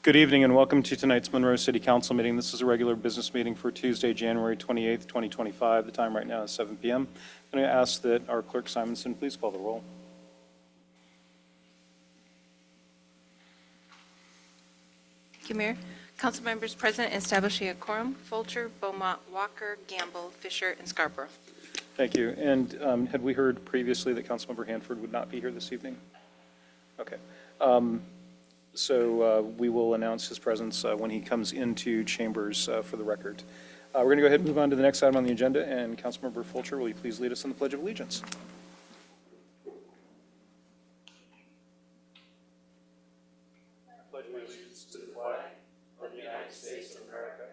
Good evening and welcome to tonight's Monroe City Council meeting. This is a regular business meeting for Tuesday, January 28th, 2025. The time right now is 7 p.m. I'm going to ask that our clerk Simonson please call the roll. Thank you, Mayor. Council members present and establishing a quorum: Fulcher, Beaumont, Walker, Gamble, Fisher, and Scarborough. Thank you. And had we heard previously that Councilmember Hanford would not be here this evening? Okay. So we will announce his presence when he comes into chambers for the record. We're going to go ahead and move on to the next item on the agenda. And Councilmember Fulcher, will you please lead us in the Pledge of Allegiance? I pledge allegiance to the flag of the United States of America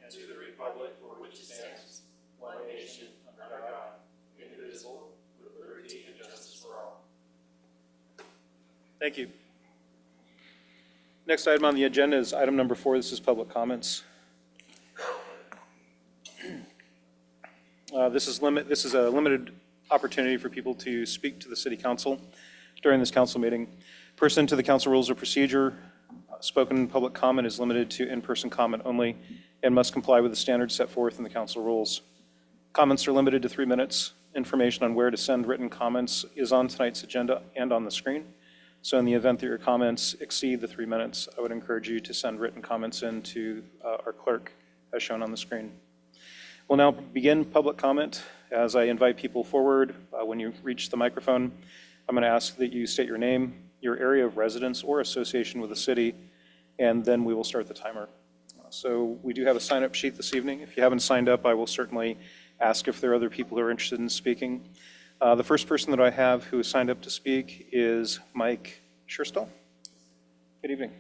and to the republic for which it stands, one nation, under God, indivisible, with liberty and justice for all. Thank you. Next item on the agenda is item number 4. This is public comments. This is a limited opportunity for people to speak to the City Council during this council meeting. Pursuant to the council rules of procedure, spoken public comment is limited to in-person comment only and must comply with the standards set forth in the council rules. Comments are limited to 3 minutes. Information on where to send written comments is on tonight's agenda and on the screen. So in the event that your comments exceed the 3 minutes, I would encourage you to send written comments in to our clerk as shown on the screen. We'll now begin public comment. As I invite people forward, when you reach the microphone, I'm going to ask that you state your name, your area of residence or association with the city, and then we will start the timer. So we do have a sign-up sheet this evening. If you haven't signed up, I will certainly ask if there are other people who are interested in speaking. The first person that I have who is signed up to speak is Mike Scherstall. Good evening.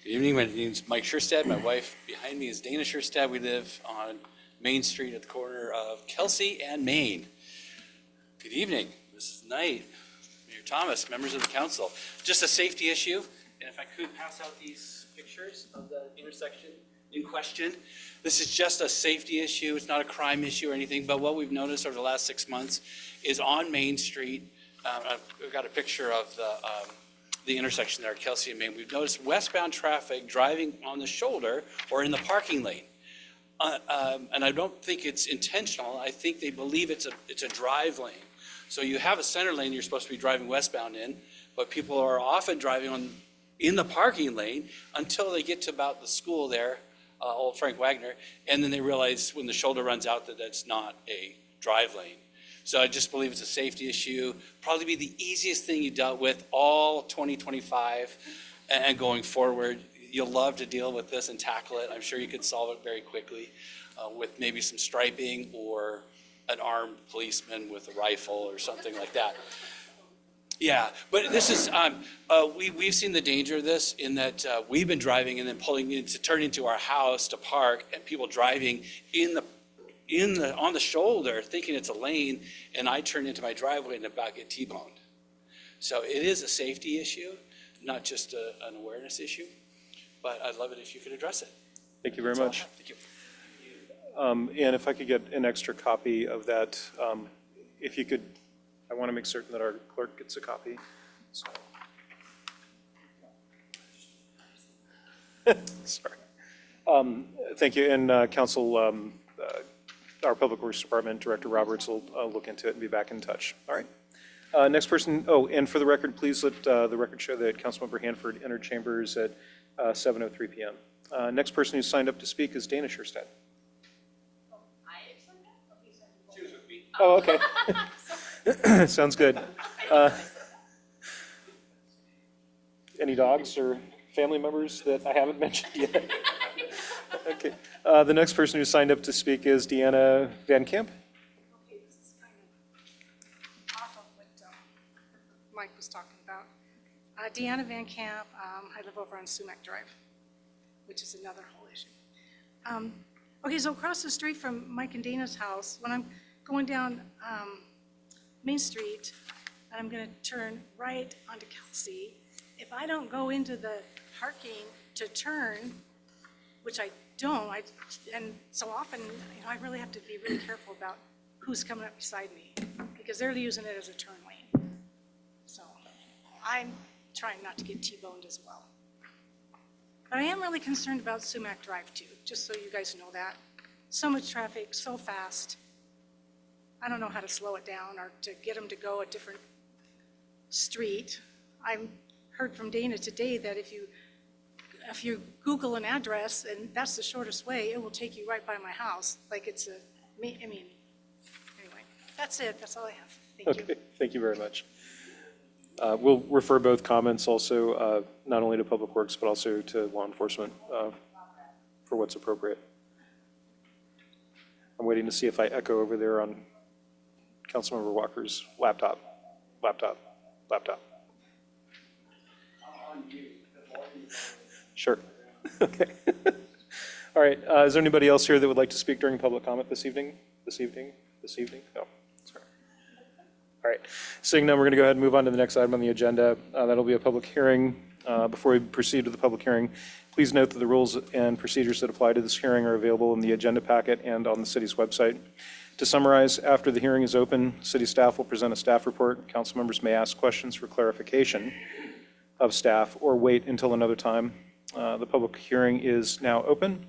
Good evening. My name is Mike Scherstad. My wife behind me is Dana Scherstad. We live on Main Street at the corner of Kelsey and Main. Good evening. This is Knight, Mayor Thomas, members of the council. Just a safety issue, and if I could pass out these pictures of the intersection in question. This is just a safety issue. It's not a crime issue or anything, but what we've noticed over the last 6 months is on Main Street, I've got a picture of the intersection there, Kelsey and Main. We've noticed westbound traffic driving on the shoulder or in the parking lane. And I don't think it's intentional. I think they believe it's a drive lane. So you have a center lane you're supposed to be driving westbound in, but people are often driving in the parking lane until they get to about the school there, old Frank Wagner, and then they realize when the shoulder runs out that that's not a drive lane. So I just believe it's a safety issue. Probably be the easiest thing you dealt with all 2025 and going forward. You'll love to deal with this and tackle it. I'm sure you could solve it very quickly with maybe some striping or an armed policeman with a rifle or something like that. Yeah, but this is, we've seen the danger of this in that we've been driving and then pulling in to turn into our house to park, and people driving on the shoulder thinking it's a lane, and I turn into my driveway and about get T-boned. So it is a safety issue, not just an awareness issue, but I'd love it if you could address it. Thank you very much. Thank you. And if I could get an extra copy of that, if you could, I want to make certain that our clerk gets a copy. So. Sorry. Thank you. And Council, our Public Works Department Director Roberts will look into it and be back in touch. All right. Next person. Oh, and for the record, please let the record show that Councilmember Hanford entered chambers at 7:03 p.m. Next person who signed up to speak is Dana Scherstad. She was with me. Oh, okay. Sounds good. Any dogs or family members that I haven't mentioned yet? Okay. The next person who signed up to speak is Deanna Van Camp. Okay, this is kind of off of what Mike was talking about. Deanna Van Camp, I live over on Sumac Drive, which is another whole issue. Okay, so across the street from Mike and Dana's house, when I'm going down Main Street, and I'm going to turn right onto Kelsey, if I don't go into the parking to turn, which I don't, and so often, I really have to be really careful about who's coming up beside me, because they're using it as a turn lane. So trying not to get T-boned as well. But I am really concerned about Sumac Drive too, just so you guys know that. So much traffic, so fast. I don't know how to slow it down or to get them to go a different street. I heard from Dana today that if you Google an address and that's the shortest way, it will take you right by my house. Like it's anyway, that's it. That's all I have. Thank you. Okay, thank you very much. We'll refer both comments also, not only to Public Works, but also to law enforcement for what's appropriate. I'm waiting to see if I echo over there on Councilmember Walker's laptop. Sure. Okay. All right, is there anybody else here that would like to speak during public comment this evening? No, sorry. All right, seeing none, we're going to go ahead and move on to the next item on the agenda. That'll be a public hearing. Before we proceed with the public hearing, please note that the rules and procedures that apply to this hearing are available in the agenda packet and on the city's website. To summarize, after the hearing is open, city staff will present a staff report. Council members may ask questions for clarification of staff or wait until another time. The public hearing is now open.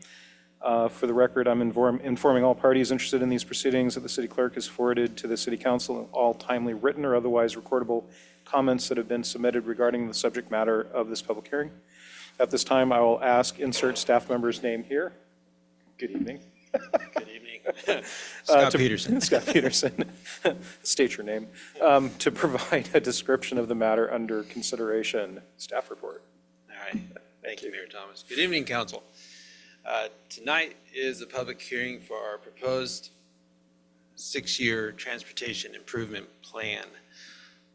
For the record, I'm informing all parties interested in these proceedings that the city clerk has forwarded to the city council all timely written or otherwise recordable comments that have been submitted regarding the subject matter of this public hearing. At this time, I will insert staff member's name here. Good evening. Good evening. Scott Peterson. Scott Peterson, state your name, to provide a description of the matter under consideration. Staff report. All right. Thank you, Mayor Thomas. Good evening, council. Tonight is a public hearing for our proposed 6-year transportation improvement plan.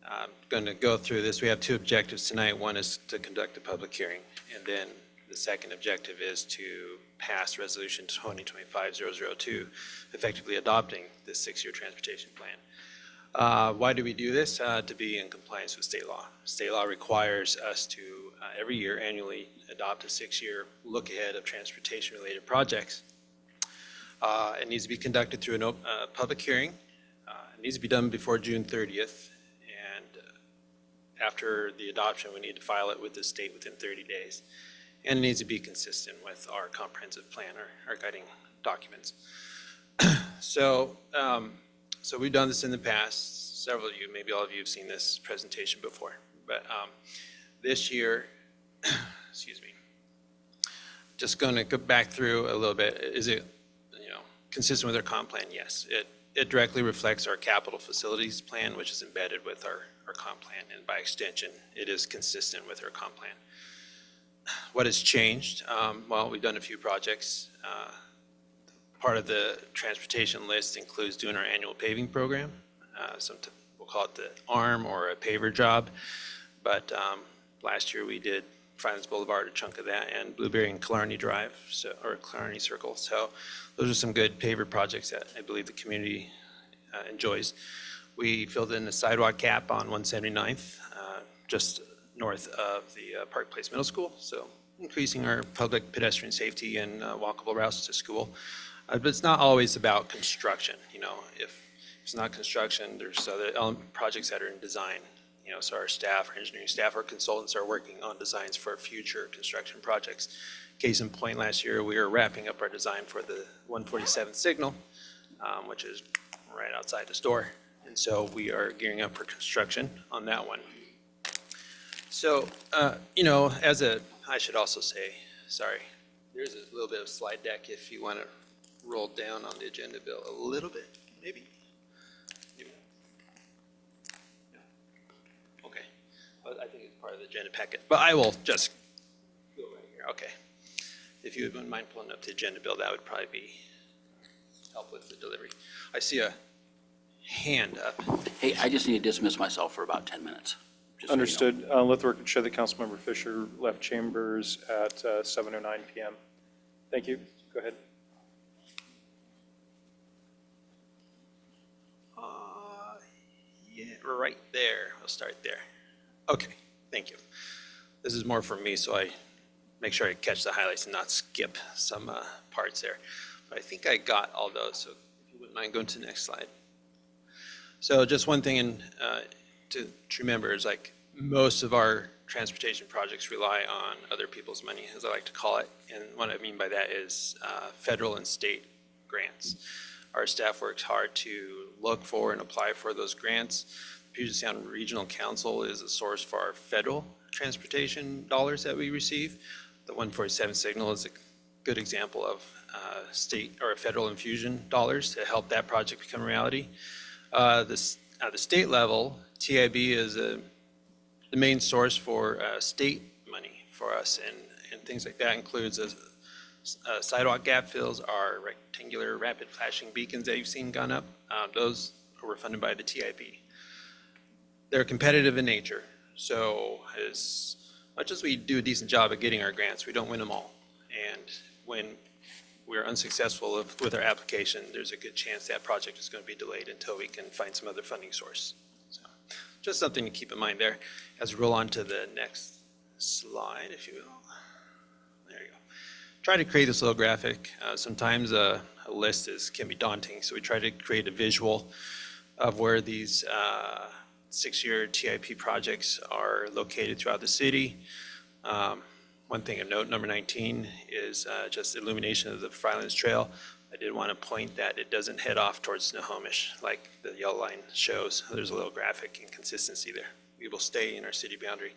I'm going to go through this. We have 2 objectives tonight. One is to conduct a public hearing, and then the second objective is to pass Resolution 2025-002, effectively adopting this 6-year transportation plan. Why do we do this? To be in compliance with state law. State law requires us to every year annually adopt a 6-year look ahead of transportation-related projects. It needs to be conducted through a public hearing. It needs to be done before June 30th. And after the adoption, we need to file it with the state within 30 days. And it needs to be consistent with our comprehensive plan, our guiding documents. So we've done this in the past. Several of you, maybe all of you have seen this presentation before. But this year, excuse me, just going to go back through a little bit. Is it consistent with our comp plan? Yes. It directly reflects our capital facilities plan, which is embedded with our comp plan. And by extension, it is consistent with our comp plan. What has changed? Well, we've done a few projects. Part of the transportation list includes doing our annual paving program. We'll call it the ARM or a paver job. But last year we did Friends Boulevard, a chunk of that, and Blueberry and Killarney Drive, or Killarney Circle. So those are some good paver projects that I believe the community enjoys. We filled in the sidewalk gap on 179th, just north of the Park Place Middle School. So increasing our public pedestrian safety and walkable routes to school. But it's not always about construction. If it's not construction, there's other projects that are in design. So our staff, our engineering staff, our consultants are working on designs for future construction projects. Case in point, last year we were wrapping up our design for the 147th signal, which is right outside the store. And so we are gearing up for construction on that one. So, I should also say, sorry, there's a little bit of slide deck if you want to roll down on the agenda, Bill, a little bit, maybe. Okay, but I think it's part of the agenda packet, but I will just go right here. Okay. If you wouldn't mind pulling up the agenda, Bill, that would probably be help with the delivery. I see a hand up. Hey, I just need to dismiss myself for about 10 minutes. just so you know. Understood. Let the record show that Councilmember Fisher left chambers at 7:09 PM. Thank you. Go ahead. Yeah, right there. We'll start there. Okay, thank you. This is more for me, so I make sure I catch the highlights and not skip some parts there. But I think I got all those, so if you wouldn't mind going to the next slide. So just one thing to remember is like most of our transportation projects rely on other people's money, as I like to call it. And what I mean by that is federal and state grants. Our staff works hard to look for and apply for those grants. Puget Sound Regional Council is a source for our federal transportation dollars that we receive. The 147 signal is a good example of state or federal infusion dollars to help that project become a reality. At the state level, TIB is the main source for state money for us, and things like that includes sidewalk gap fills, our rectangular rapid flashing beacons that you've seen gone up. Those were funded by the TIB. They're competitive in nature, so as much as we do a decent job at getting our grants, we don't win them all. And when we're unsuccessful with our application, there's a good chance that project is going to be delayed until we can find some other funding source. So just something to keep in mind there as we roll on to the next slide, if you will. There you go. Try to create this little graphic. Sometimes a list can be daunting, so we try to create a visual of where these 6-year TIP projects are located throughout the city. One thing of note, number 19, is just illumination of the Frylands Trail. I did want to point that it doesn't head off towards Snohomish like the yellow line shows. There's a little graphic inconsistency there. We will stay in our city boundary.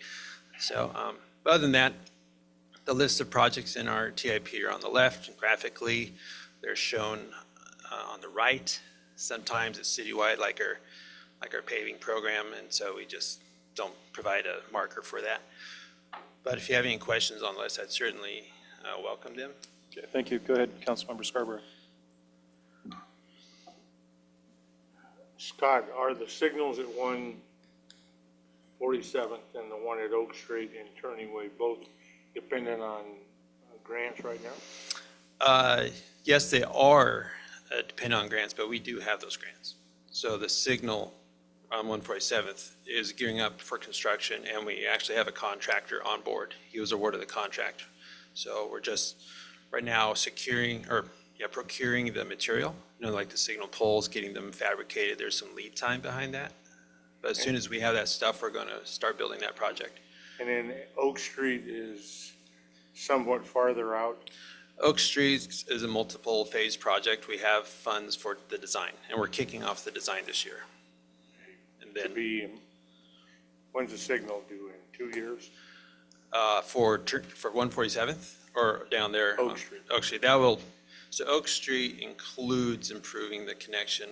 So other than that, the list of projects in our TIP are on the left graphically. They're shown on the right. Sometimes it's citywide like our paving program, and so we just don't provide a marker for that. But if you have any questions on the list, I'd certainly welcome them. Okay, thank you. Go ahead, Councilmember Scarborough. Scott, are the signals at 147th and the one at Oak Street and Turning Way both dependent on grants right now? Yes, they are dependent on grants, but we do have those grants. So the signal on 147th is gearing up for construction, and we actually have a contractor on board. He was awarded the contract. So we're just right now procuring the material, like the signal poles, getting them fabricated. There's some lead time behind that. But as soon as we have that stuff, we're going to start building that project. And then Oak Street is somewhat farther out. Oak Street is a multiple phase project. We have funds for the design, and we're kicking off the design this year. When's the signal due, in 2 years? For 147th or down there? Oak Street. Oak Street. So Oak Street includes improving the connection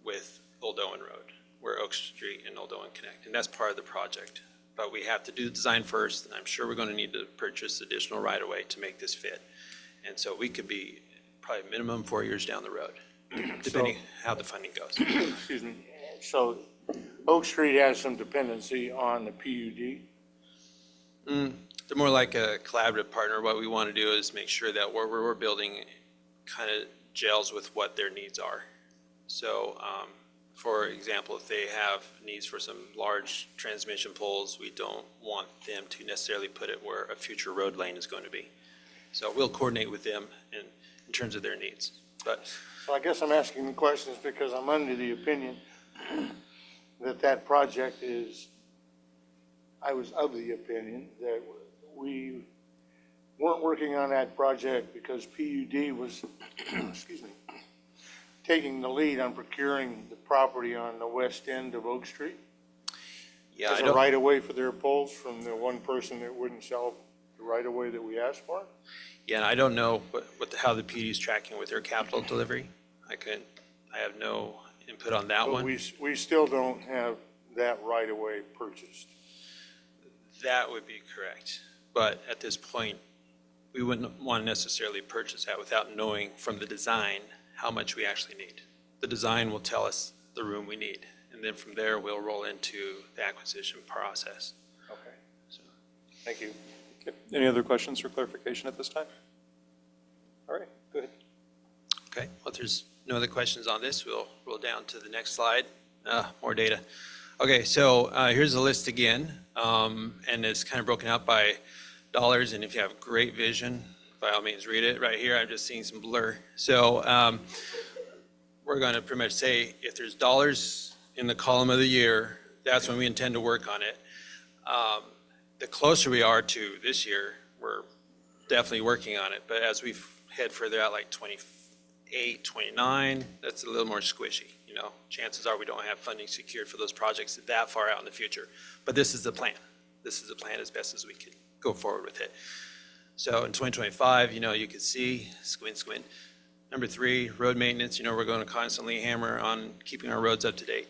with Old Owen Road, where Oak Street and Old Owen connect, and that's part of the project. But we have to do the design first, and I'm sure we're going to need to purchase additional right-of-way to make this fit. And so we could be probably minimum 4 years down the road, depending how the funding goes. Excuse me. So Oak Street has some dependency on the PUD? They're more like a collaborative partner. What we want to do is make sure that what we're building kind of gels with what their needs are. So, for example, if they have needs for some large transmission poles, we don't want them to necessarily put it where a future road lane is going to be. So we'll coordinate with them in terms of their needs. So I guess I'm asking the questions because I'm under the opinion that project I was of the opinion that we weren't working on that project because PUD was, excuse me, taking the lead on procuring the property on the west end of Oak Street. Yeah, As a right-of-way for their poles from the one person that wouldn't sell the right-of-way that we asked for? Yeah, and I don't know how the PD is tracking with their capital delivery. I have no input on that But one. we still don't have that right-of-way purchased. That would be correct. But at this point, we wouldn't want to necessarily purchase that without knowing from the design how much we actually need. The design will tell us the room we need, and then from there, we'll roll into the acquisition process. Okay. Thank you. Okay. Any other questions or clarification at this time? All right, go ahead. Okay, well, if there's no other questions on this, we'll roll down to the next slide. More data. Okay, so here's the list again, and it's kind of broken out by dollars, and if you have great vision, by all means, read it. Right here, I'm just seeing some blur. So we're going to pretty much say if there's dollars in the column of the year, that's when we intend to work on it. the closer we are to this year, we're definitely working on it. But as we head further out, like 28, 29, that's a little more squishy. You know, chances are we don't have funding secured for those projects that far out in the future. But this is the plan. This is the plan as best as we can go forward with it. So in 2025, you know, you can see, squint. Number 3, road maintenance. You know, we're going to constantly hammer on keeping our roads up to date,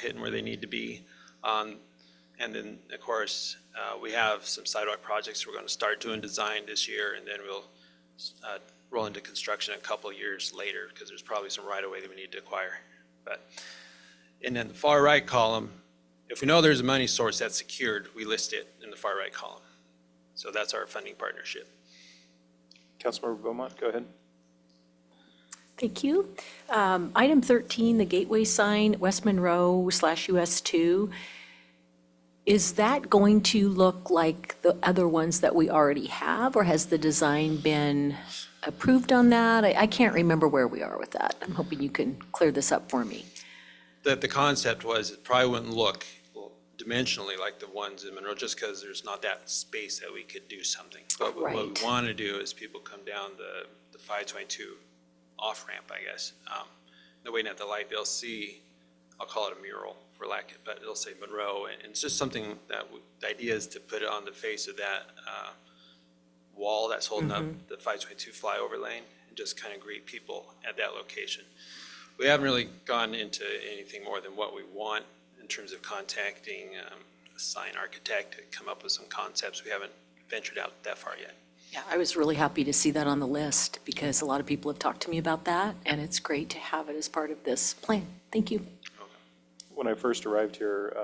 hitting where they need to be. And then, of course, we have some sidewalk projects we're going to start doing design this year, and then we'll roll into construction a couple years later because there's probably some right-of-way that we need to acquire. And then the far right column, if we know there's a money source that's secured, we list it in the far right column. So that's our funding partnership. Councilmember Beaumont, go ahead. Thank you. Item 13, the gateway sign, West Monroe/US 2. Is that going to look like the other ones that we already have, or has the design been approved on that? I can't remember where we are with that. I'm hoping you can clear this up for me. The concept was it probably wouldn't look dimensionally like the ones in Monroe just because there's not that space that we could do something. But what we Right. want to do is people come down the 522 off-ramp, I guess. They're waiting at the light, they'll see, I'll call it a mural for lack of, but it'll say Monroe. And it's just something that, the idea is to put it on the face of that wall that's holding up the 522 flyover lane and just kind of greet people at that location. We haven't really gone into anything more than what we want in terms of contacting a sign architect to come up with some concepts. We haven't ventured out that far yet. Yeah, I was really happy to see that on the list because a lot of people have talked to me about that, and it's great to have it as part of this plan. Thank you. When I first arrived here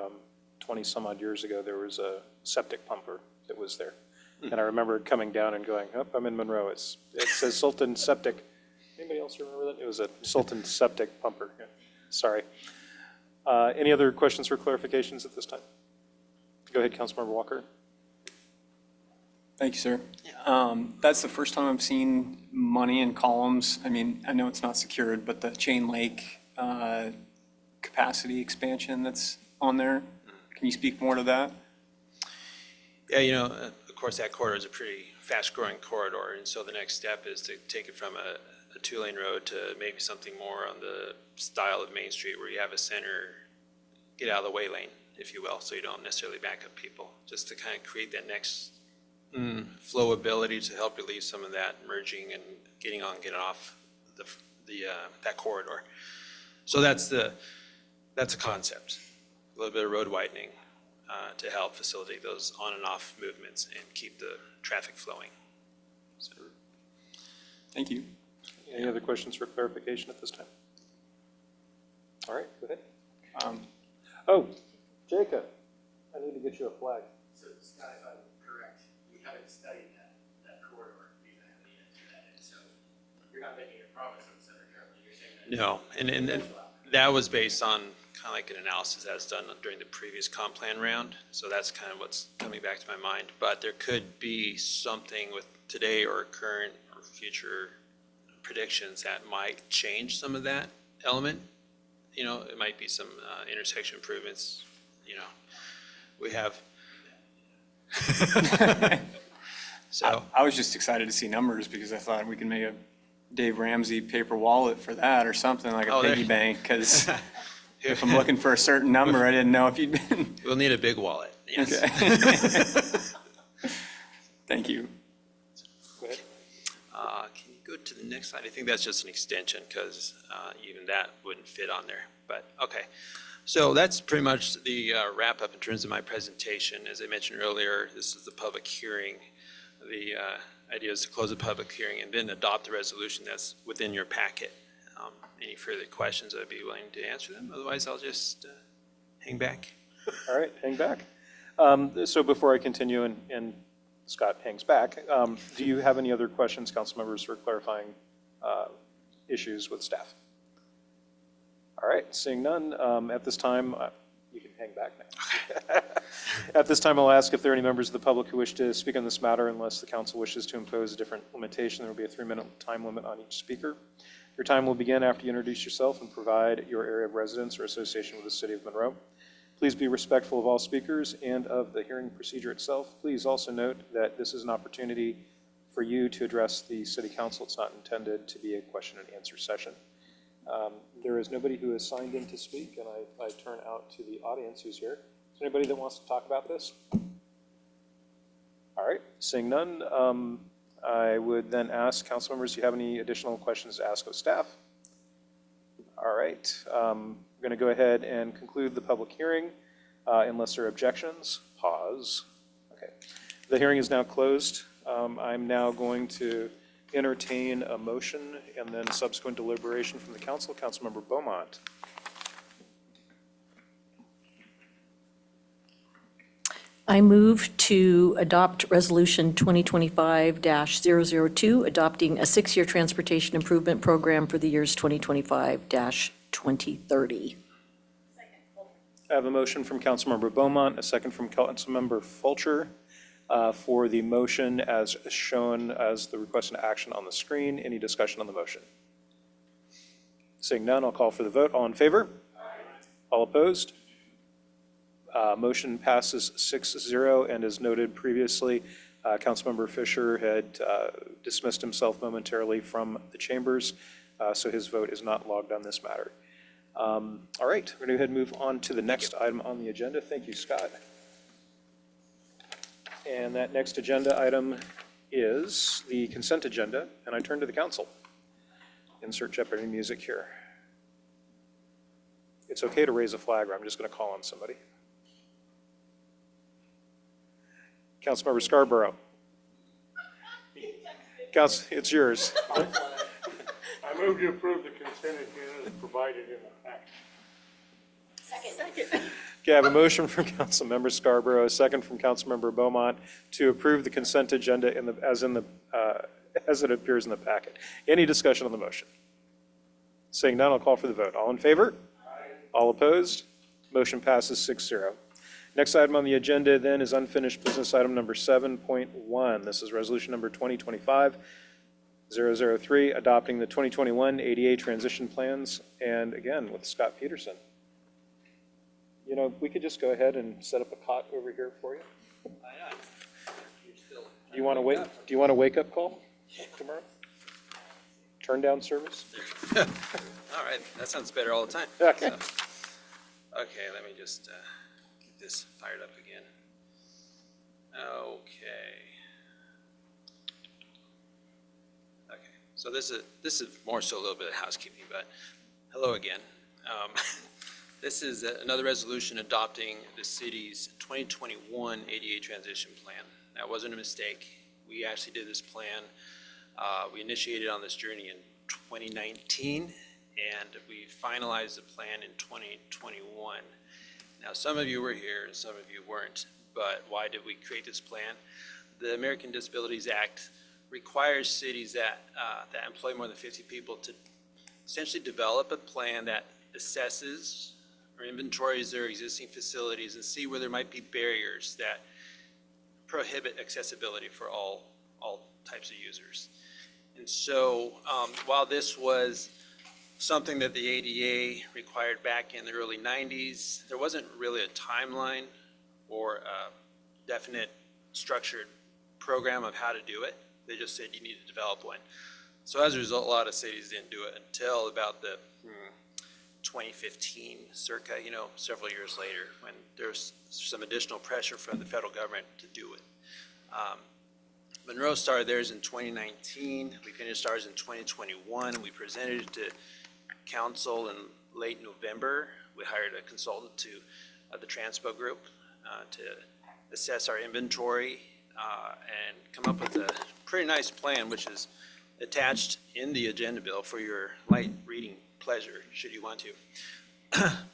20 some odd years ago, there was a septic pumper that was there. And I remember coming down and going, oh, I'm in Monroe. It says Sultan Septic. Anybody else remember that? It was a Sultan Septic pumper. Yeah. Sorry. Any other questions or clarifications at this time? Go ahead, Councilmember Walker. Thank you, sir. That's the first time I've seen money in columns. I mean, I know it's not secured, but the Chain Lake capacity expansion that's on there, can you speak more to that? Yeah, you know, of course, that corridor is a pretty fast-growing corridor, and so the next step is to take it from a two-lane road to maybe something more on the style of Main Street where you have a center, get out of the way lane, if you will, so you don't necessarily back up people, just to kind of create that next flow ability to help relieve some of that merging and getting on, getting off that corridor. So that's a concept, a little bit of road widening to help facilitate those on and off movements and keep the traffic flowing. So, Thank you. Any other questions for clarification at this time? All right, go ahead. Oh, Jacob, I need to get you a flag. So Scott, if I'm correct, we haven't studied that corridor, we haven't yet do that, and so you're not making a promise on Center currently, you're saying that. no, and that was based on kind of like an analysis that was done during the previous comp plan round. So that's kind of what's coming back to my mind. But there could be something with today or current or future predictions that might change some of that element. You know, it might be some intersection improvements, you know, we have. So I was just excited to see numbers because I thought we could make a Dave Ramsey paper wallet for that or something like a Oh, there- piggy bank, because if I'm looking for a certain number, I didn't know if you'd been. we'll need a big wallet, yes. Okay. Thank you. Go ahead. Can you go to the next slide? I think that's just an extension because even that wouldn't fit on there, but okay. So that's pretty much the wrap up in terms of my presentation. As I mentioned earlier, this is the public hearing. The idea is to close the public hearing and then adopt the resolution that's within your packet. Any further questions, I'd be willing to answer them. Otherwise, I'll just hang back. All right, hang back. So before I continue and Scott hangs back, do you have any other questions, council members, for clarifying issues with staff? All right, seeing none, at this time, you can hang back now. At this time, I'll ask if there are any members of the public who wish to speak on this matter. Unless the council wishes to impose a different limitation, there will be a 3-minute time limit on each speaker. Your time will begin after you introduce yourself and provide your area of residence or association with the city of Monroe. Please be respectful of all speakers and of the hearing procedure itself. Please also note that this is an opportunity for you to address the city council. It's not intended to be a question and answer session. There is nobody who has signed in to speak, and I turn out to the audience who's here. Is there anybody that wants to talk about this? All right, seeing none, I would then ask council members, do you have any additional questions to ask of staff? All right, we're going to go ahead and conclude the public hearing unless there are objections. Pause. Okay, the hearing is now closed. I'm now going to entertain a motion and then subsequent deliberation from the council. Councilmember Beaumont. I move to adopt Resolution 2025-002, adopting a 6-year transportation improvement program for the years 2025-2030. I have a motion from Councilmember Beaumont, a second from Councilmember Fulcher for the motion as shown as the request and action on the screen. Any discussion on the motion? Seeing none, I'll call for the vote. All in favor? All opposed? Motion passes 6-0, and as noted previously, Councilmember Fisher had dismissed himself momentarily from the chambers, so his vote is not logged on this matter. All right, we're going to go ahead and move on to the next item on the agenda. Thank you, Scott. And that next agenda item is the consent agenda, and I turn to the council. Insert Jeopardy music here. It's okay to raise a flag, or I'm just going to call on somebody. Councilmember Scarborough. It's yours. I move to approve the consent agenda as provided in the packet. Okay, I have a motion from Councilmember Scarborough, a second from Councilmember Beaumont to approve the consent agenda as it appears in the packet. Any discussion on the motion? Seeing none, I'll call for the vote. All in favor? Aye. All opposed? Motion passes 6-0. Next item on the agenda then is unfinished business item number 7.1. This is resolution number 2025-003, adopting the 2021 ADA transition plans, and again, with Scott Peterson. You know, we could just go ahead and set up a cot over here for you. Do you want to wait? Do you want a wake-up call tomorrow? Turn down service? All right, that sounds better all the time. Okay. Okay, let me just get this fired up again. Okay. Okay, so this is more so a little bit of housekeeping, but hello again. This is another resolution adopting the city's 2021 ADA transition plan. That wasn't a mistake. We actually did this plan. We initiated on this journey in 2019, and we finalized the plan in 2021. Now, some of you were here and some of you weren't, but why did we create this plan? The American Disabilities Act requires cities that employ more than 50 people to essentially develop a plan that assesses or inventories their existing facilities and see where there might be barriers that prohibit accessibility for all types of users. And so while this was something that the ADA required back in the early 90s, there wasn't really a timeline or a definite structured program of how to do it. They just said you need to develop one. So as a result, a lot of cities didn't do it until about the 2015 circa, several years later, when there's some additional pressure from the federal government to do it. Monroe started theirs in 2019. We finished ours in 2021. We presented it to council in late November. We hired a consultant to the Transpo group to assess our inventory and come up with a pretty nice plan, which is attached in the agenda bill for your light reading pleasure, should you want to.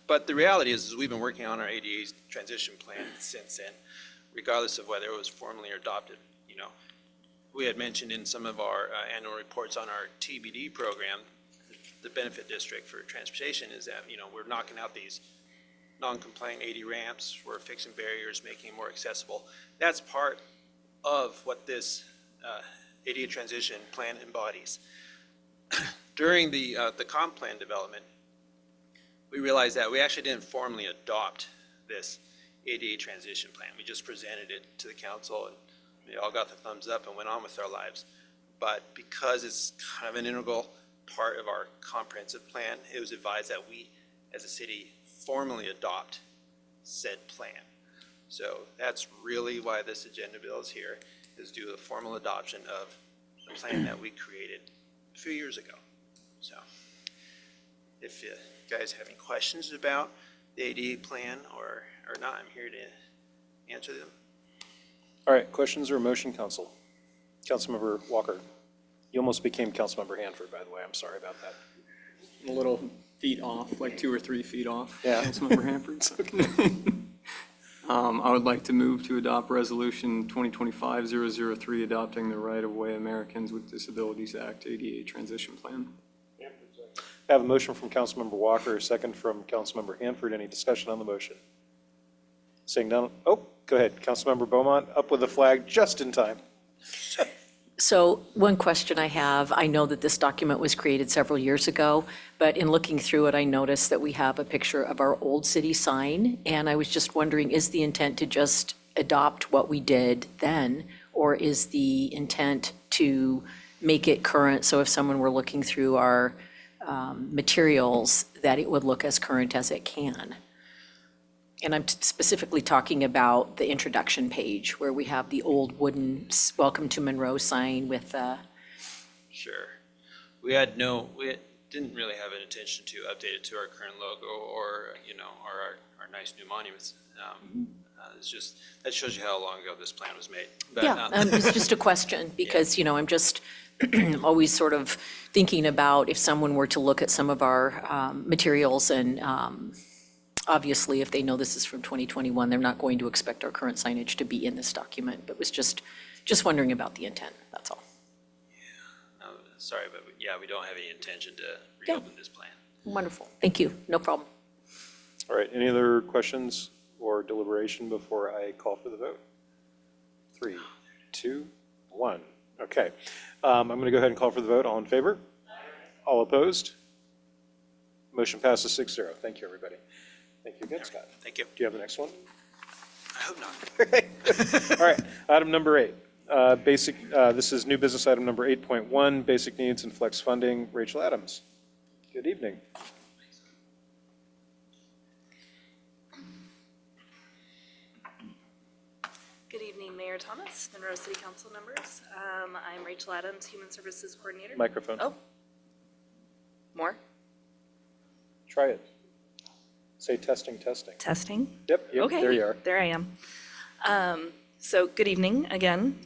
But the reality is we've been working on our ADA transition plan since then, regardless of whether it was formally adopted. We had mentioned in some of our annual reports on our TBD program, the benefit district for transportation is that, we're knocking out these non-compliant AD ramps, we're fixing barriers, making it more accessible. That's part of what this ADA transition plan embodies. During the comp plan development, we realized that we actually didn't formally adopt this ADA transition plan. We just presented it to the council, and we all got the thumbs up and went on with our lives. But because it's kind of an integral part of our comprehensive plan, it was advised that we, as a city, formally adopt said plan. So that's really why this agenda bill is here, is do a formal adoption of the plan that we created a few years ago. So if you guys have any questions about the ADA plan or not, I'm here to answer them. All right, questions or motion, council? Councilmember Walker. You almost became Councilmember Hanford, by the way. I'm sorry about that. A little feet off, like 2 or 3 feet off. Yeah. Councilmember Hanford. I would like to move to adopt Resolution 2025-003, adopting the Right-of-Way Americans with Disabilities Act ADA Transition Plan. I have a motion from Councilmember Walker, a second from Councilmember Hanford. Any discussion on the motion? Seeing none, oh, go ahead. Councilmember Beaumont, up with the flag just in time. So one question I have, I know that this document was created several years ago, but in looking through it, I noticed that we have a picture of our old city sign, and I was just wondering, is the intent to just adopt what we did then, or is the intent to make it current, so if someone were looking through our materials, that it would look as current as it can? And I'm specifically talking about the introduction page where we have the old wooden Welcome to Monroe sign with, Sure. We didn't really have an intention to update it to our current logo or, our nice new monuments. It's just, that shows you how long ago this plan was made. But, yeah, it's just a question because, I'm just always sort of thinking about if someone were to look at some of our materials and obviously, if they know this is from 2021, they're not going to expect our current signage to be in this document, but was just wondering about the intent, that's all. Sorry, but yeah, we don't have any intention to reopen this plan. Wonderful, thank you, no problem. All right, any other questions or deliberation before I call for the vote? 3, 2, 1. Okay. I'm going to go ahead and call for the vote. All in favor? All opposed? Motion passes 6-0. Thank you, everybody. Thank you again, Scott. Thank you. Do you have the next one? I hope not. All right, item number 8. This is new business item number 8.1, basic needs and flex funding. Rachel Adams. Good evening. Good evening, Mayor Thomas, Monroe City Council members. I'm Rachel Adams, Human Services Coordinator. Microphone. Oh, more? Try it. Say testing, testing. Testing? Yep, Okay, there you are. there I am. So good evening again,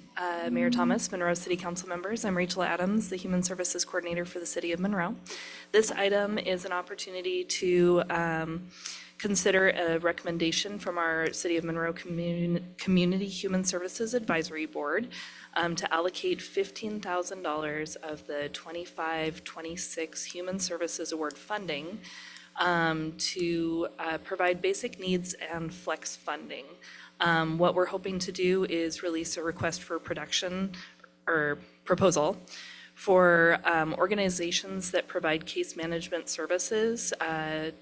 Mayor Thomas, Monroe City Council members. I'm Rachel Adams, the Human Services Coordinator for the City of Monroe. This item is an opportunity to consider a recommendation from our City of Monroe Community Human Services Advisory Board to allocate $15,000 of the 25-26 Human Services Award funding to provide basic needs and flex funding. What we're hoping to do is release a request for production or proposal for organizations that provide case management services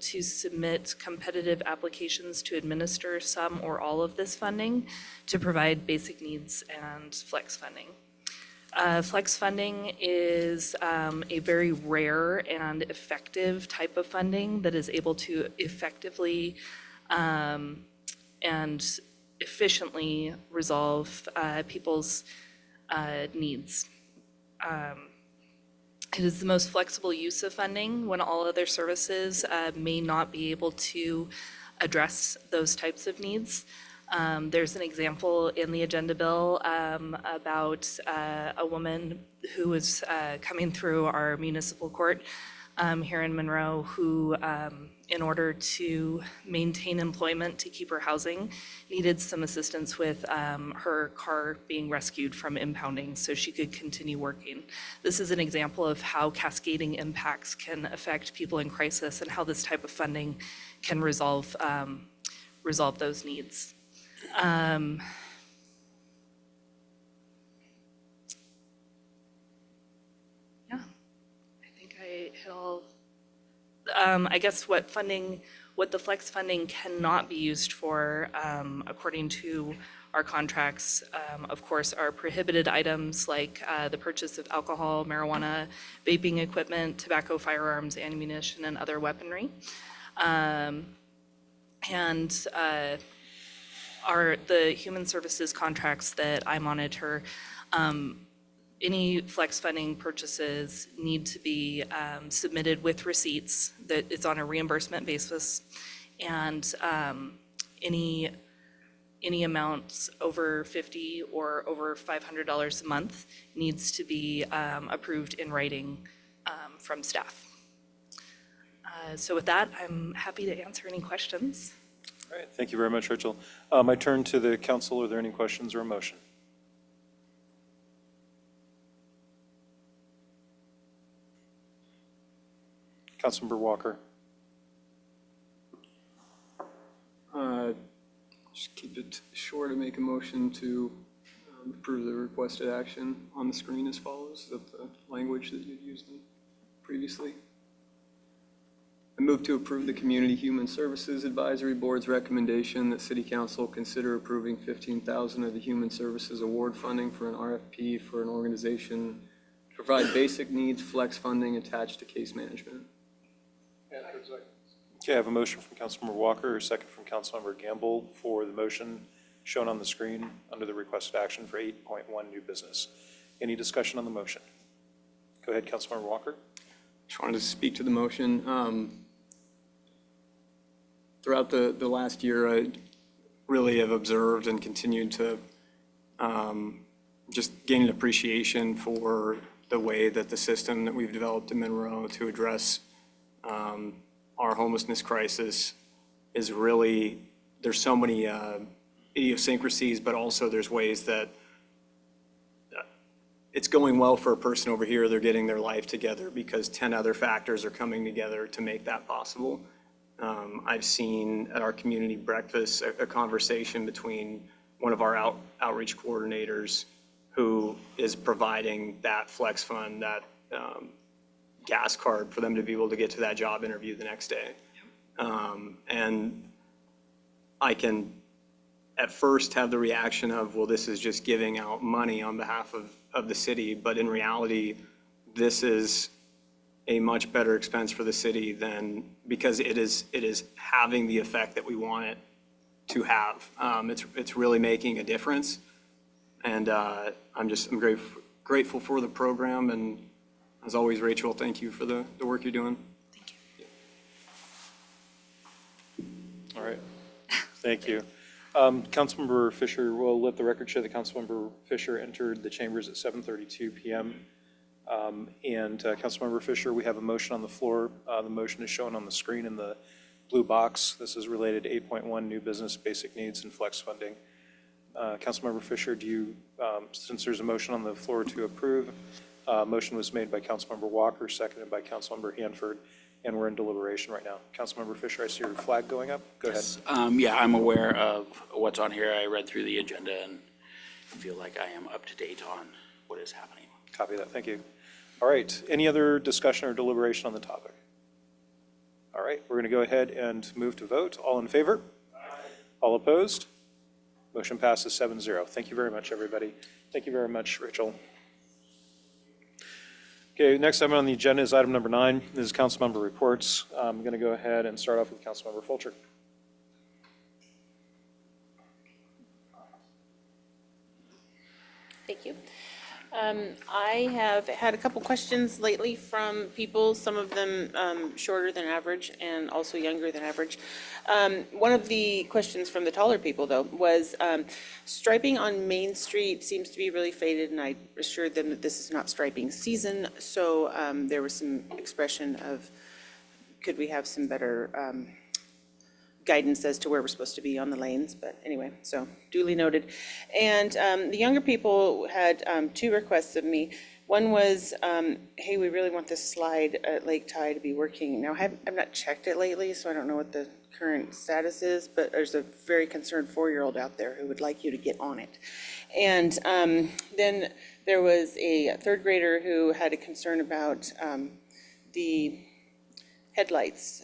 to submit competitive applications to administer some or all of this funding to provide basic needs and flex funding. Flex funding is a very rare and effective type of funding that is able to effectively and efficiently resolve people's needs. It is the most flexible use of funding when all other services may not be able to address those types of needs. There's an example in the agenda bill about a woman who was coming through our municipal court here in Monroe who, in order to maintain employment to keep her housing, needed some assistance with her car being rescued from impounding so she could continue working. This is an example of how cascading impacts can affect people in crisis and how this type of funding can resolve those needs. Yeah, I think I hit all. I guess what the flex funding cannot be used for, according to our contracts, of course, are prohibited items like the purchase of alcohol, marijuana, vaping equipment, tobacco, firearms, ammunition, and other weaponry. And the human services contracts that I monitor, any flex funding purchases need to be submitted with receipts, that it's on a reimbursement basis. And any amounts over $50 or over $500 a month needs to be approved in writing from staff. So with that, I'm happy to answer any questions. All right, thank you very much, Rachel. I turn to the council. Are there any questions or a motion? Councilmember Walker. Just keep it short and make a motion to approve the requested action on the screen as follows, of the language that you'd used previously. I move to approve the Community Human Services Advisory Board's recommendation that City Council consider approving $15,000 of the Human Services Award funding for an RFP for an organization to provide basic needs flex funding attached to case management. Okay, I have a motion from Councilmember Walker, a second from Councilmember Gamble for the motion shown on the screen under the requested action for 8.1 new business. Any discussion on the motion? Go ahead, Councilmember Walker. Just wanted to speak to the motion. Throughout the last year, I really have observed and continued to just gain an appreciation for the way that the system that we've developed in Monroe to address our homelessness crisis is really, there's so many idiosyncrasies, but also there's ways that it's going well for a person over here. They're getting their life together because 10 other factors are coming together to make that possible. I've seen at our community breakfast a conversation between one of our outreach coordinators who is providing that flex fund, that gas card for them to be able to get to that job interview the next day. And I can at first have the reaction of, well, this is just giving out money on behalf of the city, but in reality, this is a much better expense for the city than, because it is having the effect that we want it to have. It's really making a difference. And I'm grateful for the program, and as always, Rachel, thank you for the work you're doing. Thank you. All right, thank you. Councilmember Fisher, we'll let the record show that Councilmember Fisher entered the chambers at 7:32 p.m. And Councilmember Fisher, we have a motion on the floor. The motion is shown on the screen in the blue box. This is related to 8.1 new business basic needs and flex funding. Councilmember Fisher, do you, since there's a motion on the floor to approve, motion was made by Councilmember Walker, seconded by Councilmember Hanford, and we're in deliberation right now. Councilmember Fisher, I see your flag going up. Go ahead. Yeah, I'm aware of what's on here. I read through the agenda and feel like I am up to date on what is happening. Copy that. Thank you. All right. Any other discussion or deliberation on the topic? All right. We're going to go ahead and move to vote. All in favor? Aye. All opposed? Motion passes 7-0. Thank you very much, everybody. Thank you very much, Rachel. Okay, next item on the agenda is item number 9. This is council member reports. I'm going to go ahead and start off with Councilmember Fulcher. Thank you. I have had a couple questions lately from people, some of them shorter than average and also younger than average. One of the questions from the taller people, though, was striping on Main Street seems to be really faded, and I assured them that this is not striping season, so there was some expression of, could we have some better guidance as to where we're supposed to be on the lanes, but anyway, so duly noted. And the younger people had 2 requests of me. One was, hey, we really want this slide at Lake Ty to be working. Now, I've not checked it lately, so I don't know what the current status is, but there's a very concerned 4-year-old out there who would like you to get on it. And then there was a 3rd grader who had a concern about the headlights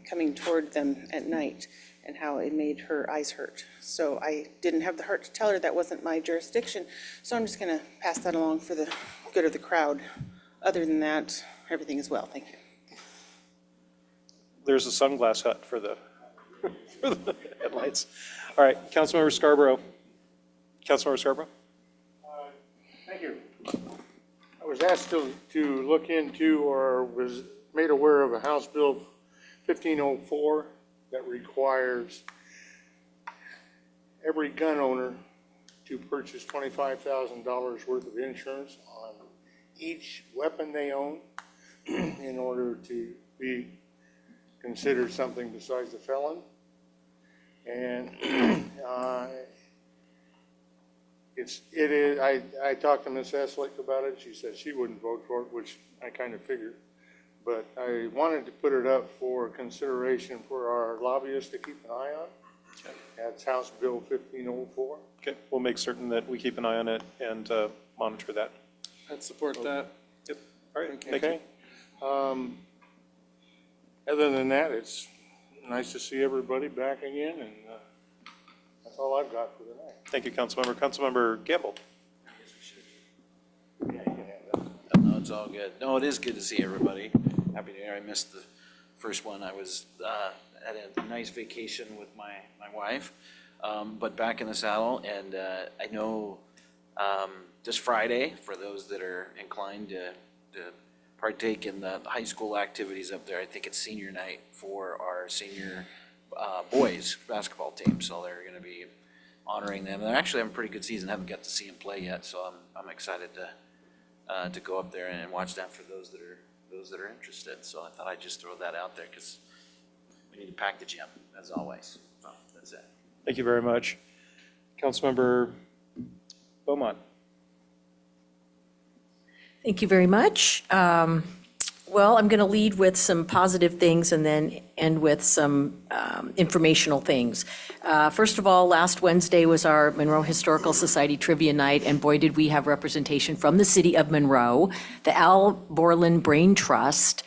coming toward them at night and how it made her eyes hurt. So I didn't have the heart to tell her that wasn't my jurisdiction, so I'm just going to pass that along for the good of the crowd. Other than that, everything is well, thank you. There's a sunglass hut for the, for the headlights. All right, Councilmember Scarborough. Councilmember Scarborough? Thank you. I was asked to look into or was made aware of a House Bill 1504 that requires every gun owner to purchase $25,000 worth of insurance on each weapon they own in order to be considered something besides a felon. And I talked to Ms. Eslick about it. She said she wouldn't vote for it, which I kind of figured. But I wanted to put it up for consideration for our lobbyists to keep an eye on. Okay. That's House Bill 1504. Okay, we'll make certain that we keep an eye on it and monitor that. I'd support that. Yep. All right, thank you. Okay. Other than that, it's nice to see everybody back again, and that's all I've got for tonight. Thank you, Councilmember. Councilmember Gamble. Yeah, you can have that. No, it's all good. No, it is good to see everybody. Happy New Year. I missed the first one. I was at a nice vacation with my wife, but back in the saddle. And I know this Friday, for those that are inclined to partake in the high school activities up there, I think it's senior night for our senior boys basketball team. So they're going to be honoring them. They're actually having a pretty good season. Haven't got to see them play yet, so I'm excited to go up there and watch that for those that are interested. So I thought I'd just throw that out there because we need to pack the gym as always. So that's it. Thank you very much. Councilmember Beaumont. Thank you very much. Well, I'm going to lead with some positive things and then end with some informational things. First of all, last Wednesday was our Monroe Historical Society Trivia Night, and boy, did we have representation from the city of Monroe, the Al Borland Brain Trust,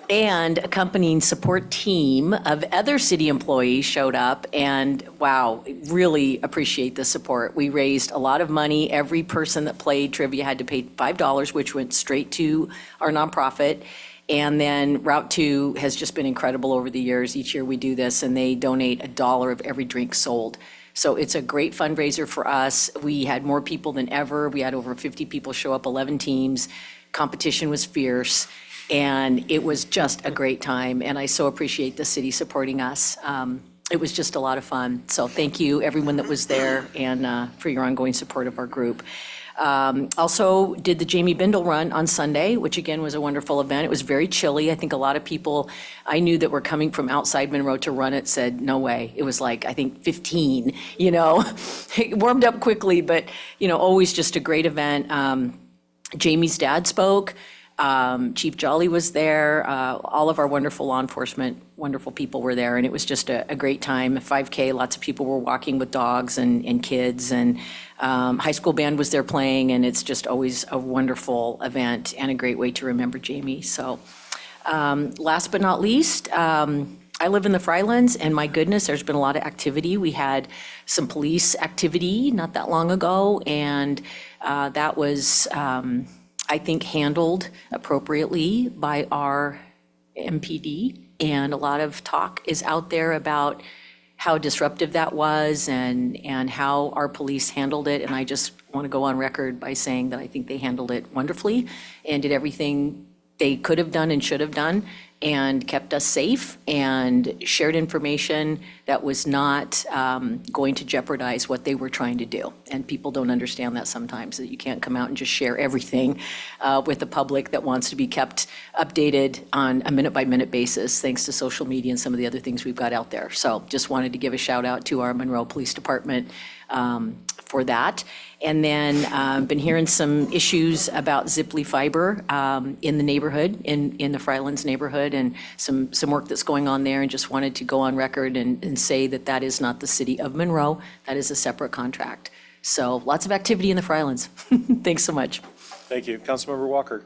and accompanying support team of other city employees showed up, and wow, really appreciate the support. We raised a lot of money. Every person that played trivia had to pay $5, which went straight to our nonprofit. And then Route 2 has just been incredible over the years. Each year we do this, and they donate $1 of every drink sold. So it's a great fundraiser for us. We had more people than ever. We had over 50 people show up, 11 teams. Competition was fierce. And it was just a great time, and I so appreciate the city supporting us. It was just a lot of fun. So thank you, everyone that was there, and for your ongoing support of our group. Also did the Jamie Bindle Run on Sunday, which again was a wonderful event. It was very chilly. I think a lot of people I knew that were coming from outside Monroe to run it said, no way. It was like, I think 15, It warmed up quickly, but, always just a great event. Jamie's dad spoke. Chief Jolly was there, all of our wonderful law enforcement, wonderful people were there, and it was just a great time. 5K, lots of people were walking with dogs and kids, and high school band was there playing, and it's just always a wonderful event and a great way to remember Jamie. So last but not least, I live in the Frylands, and my goodness, there's been a lot of activity. We had some police activity not that long ago, and that was I think handled appropriately by our MPD, and a lot of talk is out there about how disruptive that was and how our police handled it, and I just want to go on record by saying that I think they handled it wonderfully and did everything they could have done and should have done, and kept us safe and shared information that was not going to jeopardize what they were trying to do. And people don't understand that sometimes, that you can't come out and just share everything with the public that wants to be kept updated on a minute-by-minute basis, thanks to social media and some of the other things we've got out there. So just wanted to give a shout out to our Monroe Police Department for that. And then been hearing some issues about Ziply Fiber in the neighborhood, in the Frylands neighborhood, and some work that's going on there, and just wanted to go on record and say that that is not the city of Monroe. That is a separate contract. So lots of activity in the Frylands. Thanks so much. Thank you. Councilmember Walker.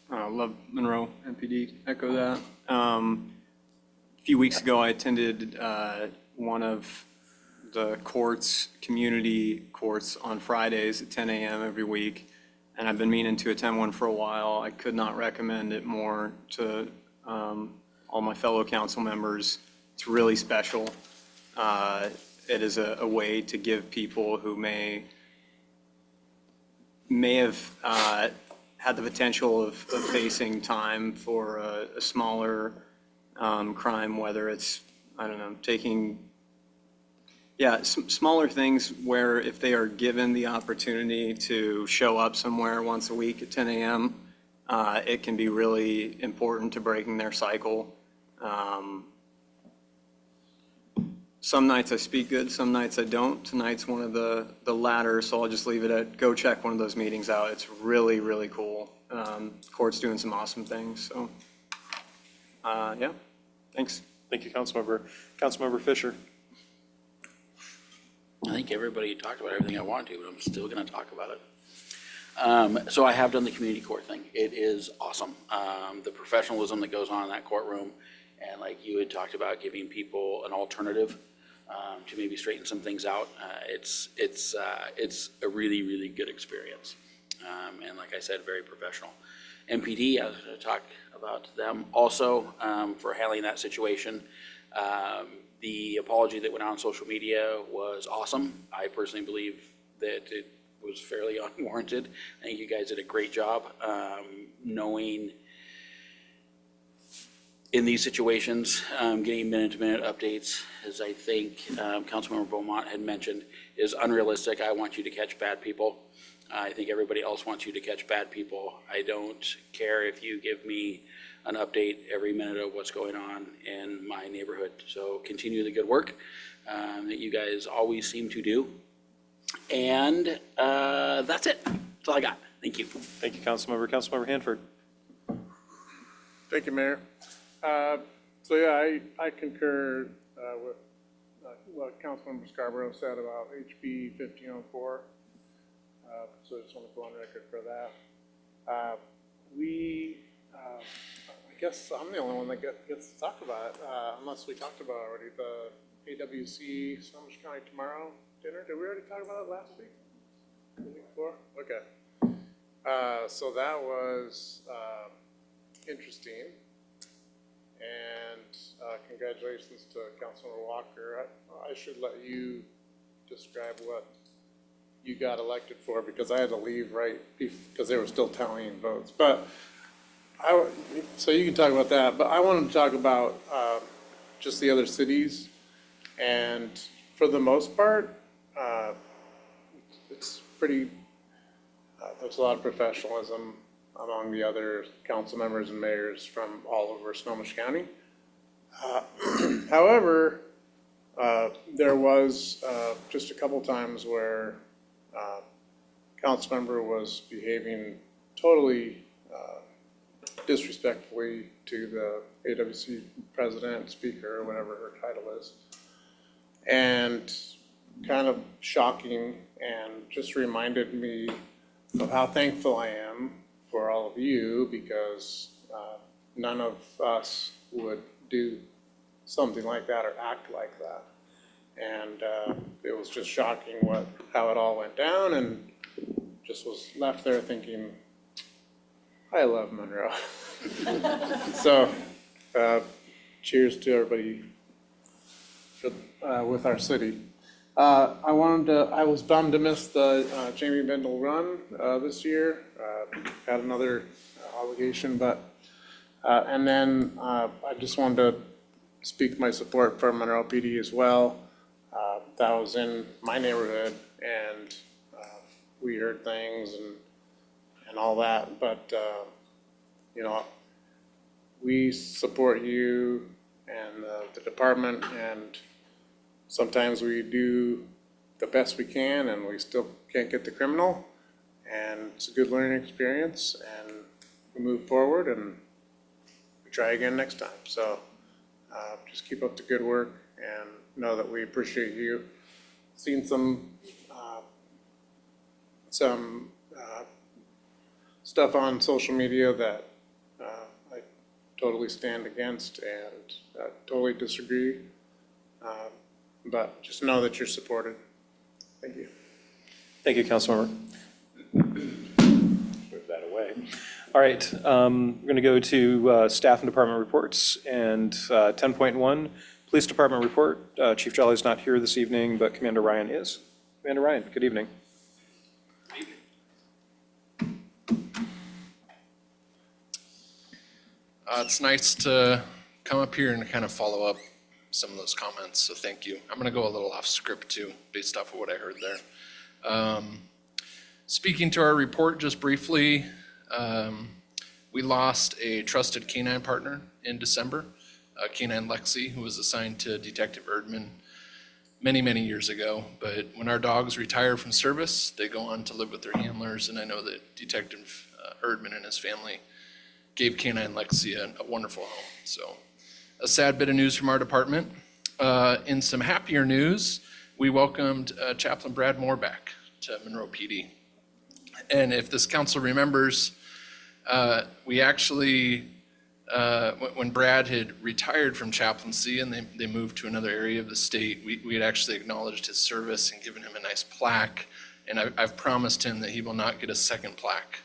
Love Monroe MPD, echo that. A few weeks ago, I attended one of the courts, community courts on Fridays at 10 a.m. every week, and I've been meaning to attend one for a while. I could not recommend it more to all my fellow council members. It's really special. It is a way to give people who may have had the potential of facing time for a smaller crime, whether it's, I don't know, smaller things where if they are given the opportunity to show up somewhere once a week at 10 a.m., it can be really important to breaking their cycle. Some nights I speak good, some nights I don't. Tonight's one of the latter, so I'll just leave it at go check one of those meetings out. It's really, really cool. Court's doing some awesome things, so, yeah, thanks. Thank you, Councilmember. Councilmember Fisher. I think everybody talked about everything I wanted to, but I'm still going to talk about it. So I have done the community court thing. It is awesome. The professionalism that goes on in that courtroom, and like you had talked about, giving people an alternative to maybe straighten some things out. It's a really, really good experience. And like I said, very professional. MPD, I was going to talk about them also for handling that situation. The apology that went out on social media was awesome. I personally believe that it was fairly unwarranted. I think you guys did a great job knowing in these situations, getting minute-to-minute updates, as I think Councilmember Beaumont had mentioned, is unrealistic. I want you to catch bad people. I think everybody else wants you to catch bad people. I don't care if you give me an update every minute of what's going on in my neighborhood. So continue the good work that you guys always seem to do. And that's it. That's all I got. Thank you. Thank you, Councilmember. Councilmember Hanford. Thank you, Mayor. So yeah, I concur with what Councilmember Scarborough said about HB 1504. So I just want to go on record for that. I guess I'm the only one that gets to talk about it, unless we talked about it already, the AWC Snohomish County Tomorrow dinner. Did we already talk about it last week? The week before? Okay. So that was interesting. And congratulations to Councilmember Walker. I should let you describe what you got elected for, because I had to leave right because they were still tallying votes. But so you can talk about that. But I wanted to talk about just the other cities. And for the most part, it's pretty, there's a lot of professionalism among the other council members and mayors from all over Snohomish County. However, there was just a couple times where council member was behaving totally disrespectfully to the AWC president, speaker, or whatever her title is, and kind of shocking, and just reminded me of how thankful I am for all of you, because none of us would do something like that or act like that. And it was just shocking how it all went down, and just was left there thinking, I love Monroe. So cheers to everybody with our city. I was bummed to miss the Jamie Bendel run this year. Had another obligation, but and then I just wanted to speak my support for Monroe PD as well. That was in my neighborhood, and we heard things and all that. But you know, we support you and the department, and sometimes we do the best we can, and we still can't get the criminal. And it's a good learning experience, and we move forward, and we try again next time. So just keep up the good work, and know that we appreciate you. Seen some stuff on social media that totally stand against and totally disagree. But just know that you're supported. Thank you. Thank you, Councilmember. Move that away. All right, we're going to go to staff and department reports. And 10.1, Police Department report. Chief Jolly is not here this evening, but Commander Ryan is. Commander Ryan, good evening. It's nice to come up here and kind of follow up some of those comments, so thank you. I'm going to go a little off script too, based off of what I heard there. Speaking to our report just briefly, we lost a trusted canine partner in December, Canine Lexi, who was assigned to Detective Erdman many, many years ago. But when our dogs retire from service, they go on to live with their handlers, and I know that Detective Erdman and his family gave Canine Lexi a wonderful home. So a sad bit of news from our department. In some happier news, we welcomed Chaplain Brad Moore back to Monroe PD. And if this council remembers, we actually, when Brad had retired from chaplaincy and they moved to another area of the state, we had actually acknowledged his service and given him a nice plaque. And I've promised him that he will not get a second plaque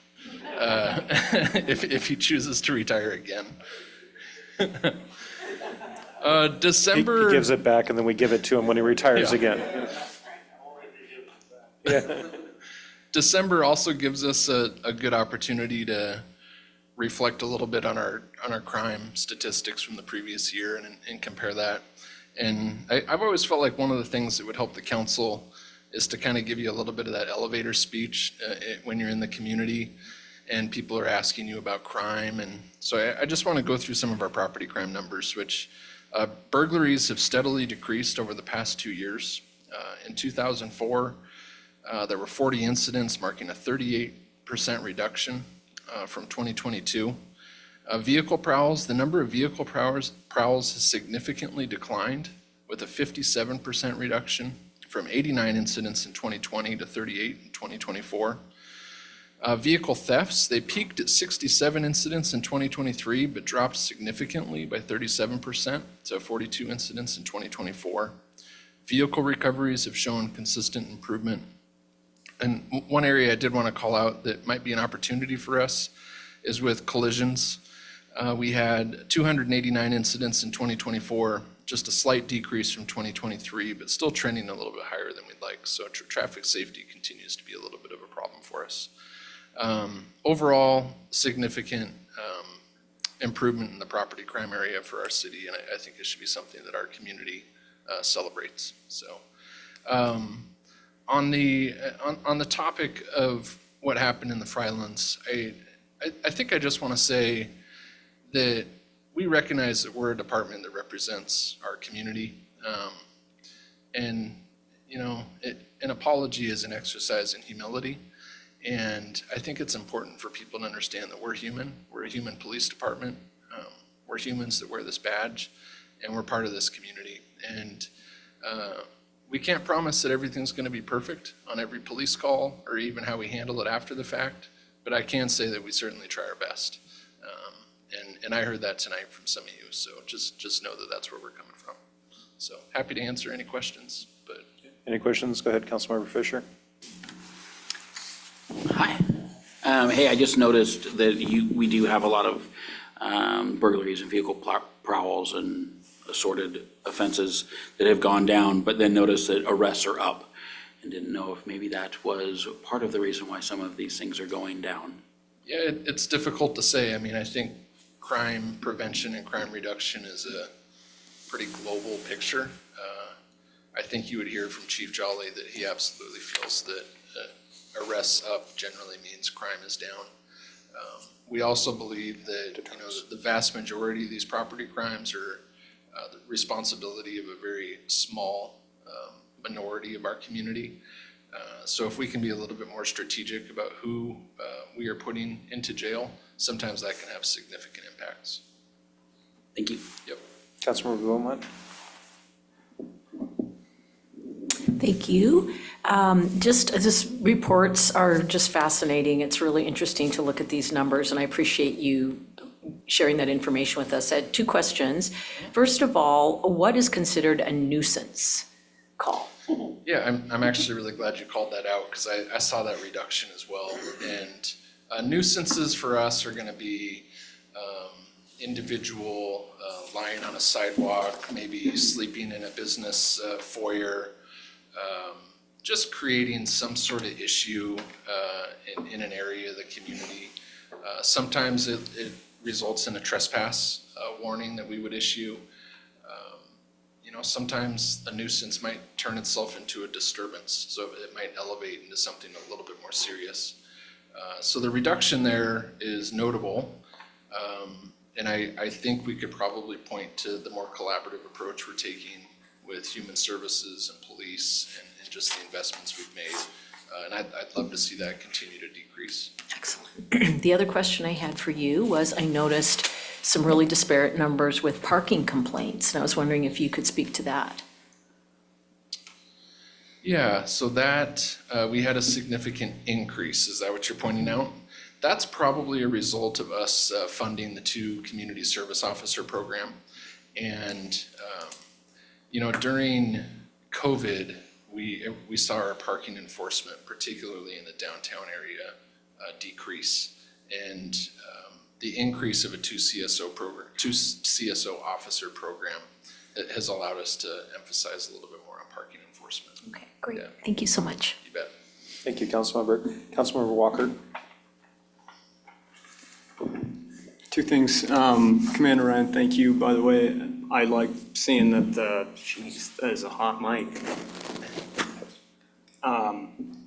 if he chooses to retire again. December. He gives it back and then we give it to him when he retires again. Yeah. December also gives us a good opportunity to reflect a little bit on our crime statistics from the previous year and compare that. And I've always felt like one of the things that would help the council is to kind of give you a little bit of that elevator speech when you're in the community and people are asking you about crime. And so I just want to go through some of our property crime numbers, which burglaries have steadily decreased over the past 2 years. In 2004, there were 40 incidents, marking a 38% reduction from 2022. Vehicle prowls, the number of vehicle prowls has significantly declined with a 57% reduction from 89 incidents in 2020 to 38 in 2024. Vehicle thefts, they peaked at 67 incidents in 2023, but dropped significantly by 37% to 42 incidents in 2024. Vehicle recoveries have shown consistent improvement. And one area I did want to call out that might be an opportunity for us is with collisions. We had 289 incidents in 2024, just a slight decrease from 2023, but still trending a little bit higher than we'd like. So traffic safety continues to be a little bit of a problem for us. Overall, significant improvement in the property crime area for our city, and I think it should be something that our community celebrates. So on the topic of what happened in the Frylands, I think I just want to say that we recognize that we're a department that represents our community. And, you know, an apology is an exercise in humility. And I think it's important for people to understand that we're human. We're a human police department. We're humans that wear this badge, and we're part of this community. And we can't promise that everything's going to be perfect on every police call or even how we handle it after the fact, but I can say that we certainly try our best. And I heard that tonight from some of you, so just know that that's where we're coming from. So happy to answer any questions. But Any questions? Go ahead, Councilmember Fisher. Hi. Hey, I just noticed that we do have a lot of burglaries and vehicle prowls and assorted offenses that have gone down, but then noticed that arrests are up, and didn't know if maybe that was part of the reason why some of these things are going down. yeah, it's difficult to say. I mean, I think crime prevention and crime reduction is a pretty global picture. I think you would hear from Chief Jolly that he absolutely feels that arrests up generally means crime is down. We also believe that, you know, the vast majority of these property crimes are the responsibility of a very small minority of our community. So if we can be a little bit more strategic about who we are putting into jail, sometimes that can have significant impacts. Thank you. Yep. Councilmember Beaumont. Thank you. Just reports are just fascinating. It's really interesting to look at these numbers, and I appreciate you sharing that information with us. I had two questions. First of all, what is considered a nuisance call? Yeah, I'm actually really glad you called that out because I saw that reduction as well. And nuisances for us are going to be individual lying on a sidewalk, maybe sleeping in a business foyer, just creating some sort of issue in an area of the community. Sometimes it results in a trespass warning that we would issue. Sometimes a nuisance might turn itself into a disturbance, so it might elevate into something a little bit more serious. So the reduction there is notable. And I think we could probably point to the more collaborative approach we're taking with human services and police and just the investments we've made. And I'd love to see that continue to decrease. Excellent. The other question I had for you was, I noticed some really disparate numbers with parking complaints, and I was wondering if you could speak to that. Yeah, so that, we had a significant increase. Is that what you're pointing out? That's probably a result of us funding the 2 community service officer program. And, during COVID, we saw our parking enforcement, particularly in the downtown area, decrease. And the increase of a 2 CSO officer program has allowed us to emphasize a little bit more on parking enforcement. Okay, great. Yeah. Thank you so much. You bet. Thank you, Councilmember. Councilmember Walker. Two things. Commander Ryan, thank you, by the way. I like seeing that that is a hot mic.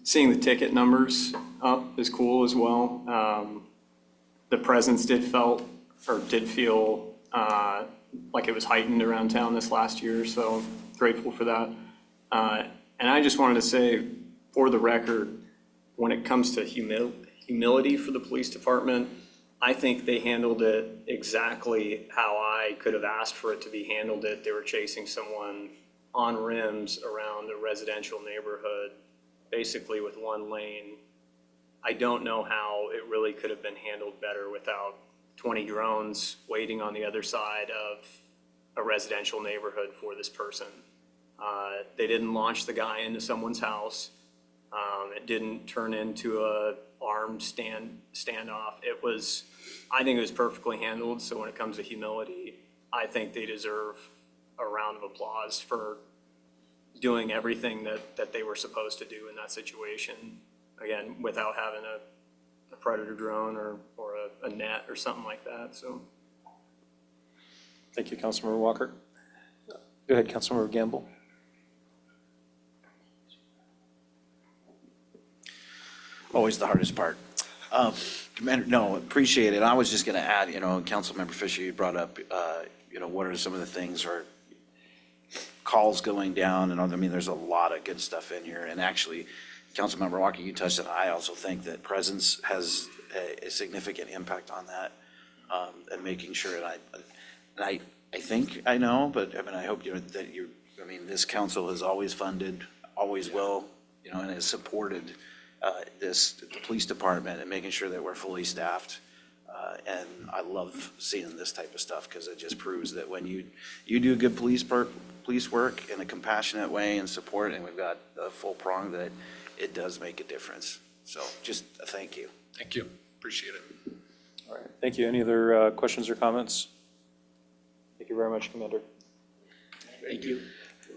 Seeing the ticket numbers up is cool as well. The presence did feel like it was heightened around town this last year, so grateful for that. And I just wanted to say, for the record, when it comes to humility for the police department, I think they handled it exactly how I could have asked for it to be handled. They were chasing someone on rims around a residential neighborhood, basically with 1 lane. I don't know how it really could have been handled better without 20 drones waiting on the other side of a residential neighborhood for this person. They didn't launch the guy into someone's house. It didn't turn into a armed standoff. I think it was perfectly handled. So when it comes to humility, I think they deserve a round of applause for doing everything that they were supposed to do in that situation. Again, without having a predator drone or a net or something like that, so. Thank you, Councilmember Walker. Go ahead, Councilmember Gamble. Always the hardest part. Commander, no, appreciate it. I was just going to add, Councilmember Fisher, you brought up, what are some of the things or calls going down and I mean, there's a lot of good stuff in here. And actually, Councilmember Walker, you touched on it. I also think that presence has a significant impact on that, and making sure. And I think I know, but I mean, I hope this council has always funded, always will, and has supported the police department and making sure that we're fully staffed. And I love seeing this type of stuff because it just proves that when you do good police work in a compassionate way and support, and we've got the full prong, that it does make a difference. So just a thank you. Thank you. Appreciate it. All right, thank you. Any other questions or comments? Thank you very much, Commander. Thank you.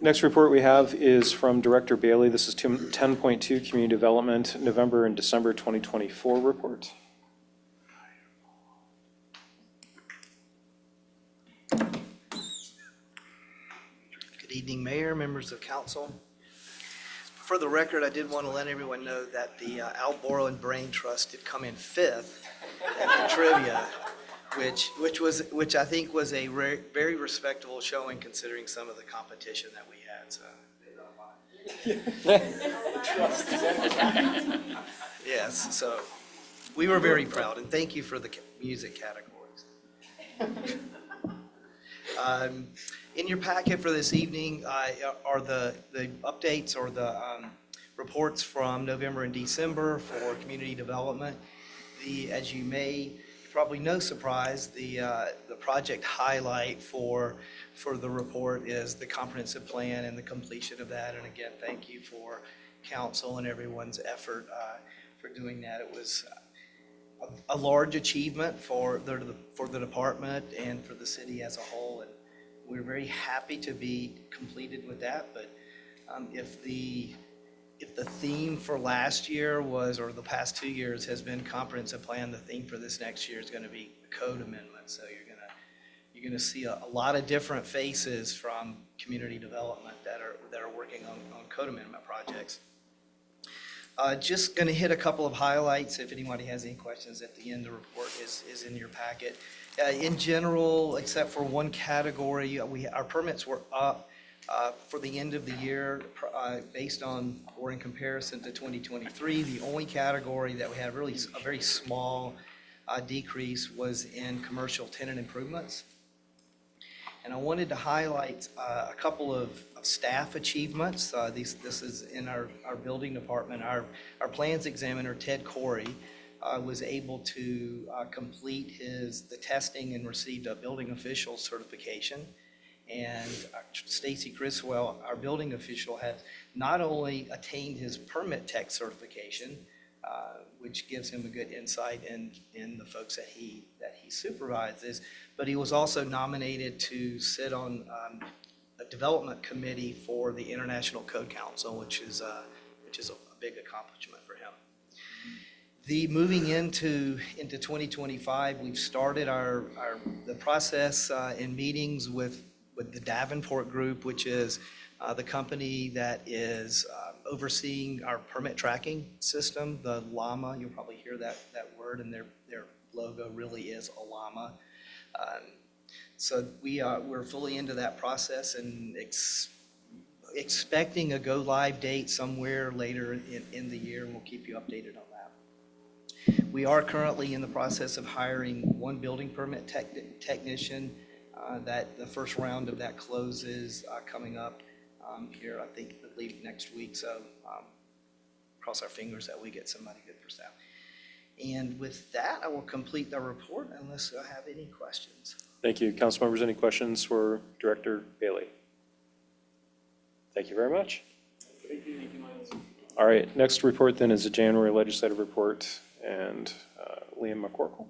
Next report we have is from Director Bailey. This is 10.2 Community Development, November and December 2024 report. Good evening, Mayor, members of council. For the record, I did want to let everyone know that the Alboro and Brain Trust did come in 5th at the trivia, which I think was a very respectable showing considering some of the competition that we had. So. Yes, so we were very proud, and thank you for the music categories. In your packet for this evening are the updates or the reports from November and December for community development. As you may probably no surprise, the project highlight for the report is the comprehensive plan and the completion of that. And again, thank you for council and everyone's effort for doing that. It was a large achievement for the department and for the city as a whole, and we're very happy to be completed with that. But if the theme for last year was, or the past 2 years has been comprehensive plan, the theme for this next year is going to be code amendment. So you're gonna see a lot of different faces from community development that are working on code amendment projects. Just going to hit a couple of highlights. If anybody has any questions at the end, the report is in your packet. In general, except for one category, our permits were up for the end of the year based on or in comparison to 2023. The only category that we had really a very small decrease was in commercial tenant improvements. And I wanted to highlight a couple of staff achievements. This is in our building department. Our plans examiner, Ted Corey, was able to complete the testing and received a building official certification. And Stacy Criswell, our building official, has not only attained his permit tech certification, which gives him a good insight in the folks that he supervises, but he was also nominated to sit on a development committee for the International Code Council, which is a big accomplishment for him. Moving into 2025, we've started the process in meetings with the Davenport Group, which is the company that is overseeing our permit tracking system, the llama. You'll probably hear that word, and their logo really is a llama. So we're fully into that process and expecting a go-live date somewhere later in the year, and we'll keep you updated on that. We are currently in the process of hiring one building permit technician. That the first round of that closes coming up here, I believe next week. So cross our fingers that we get somebody good for staff. And with that, I will complete the report unless I have any questions. Thank you. Council members, any questions for Director Bailey? Thank you very much. Thank you, Miles. All right, next report then is the January legislative report, and Liam McCorkle.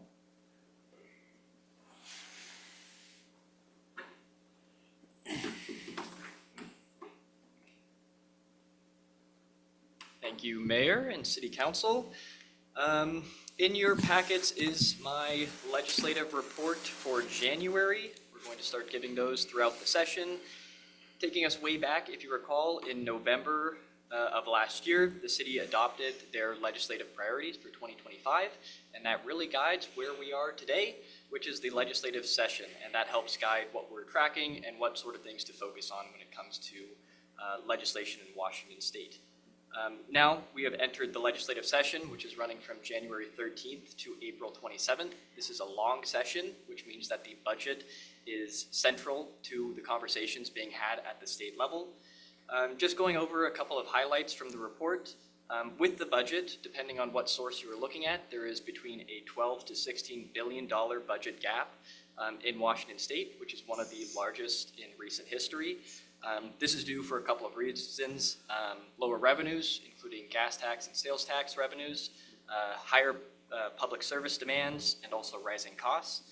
Thank you, Mayor and City Council. In your packets is my legislative report for January. We're going to start giving those throughout the session. Taking us way back, if you recall, in November of last year, the city adopted their legislative priorities for 2025, and that really guides where we are today, which is the legislative session, and that helps guide what we're tracking and what sort of things to focus on when it comes to legislation in Washington State. Now we have entered the legislative session, which is running from January 13th to April 27th. This is a long session, which means that the budget is central to the conversations being had at the state level. Just going over a couple of highlights from the report. With the budget, depending on what source you are looking at, there is between a $12 to $16 billion budget gap in Washington State, which is one of the largest in recent history. This is due for a couple of reasons: lower revenues, including gas tax and sales tax revenues, higher public service demands, and also rising costs.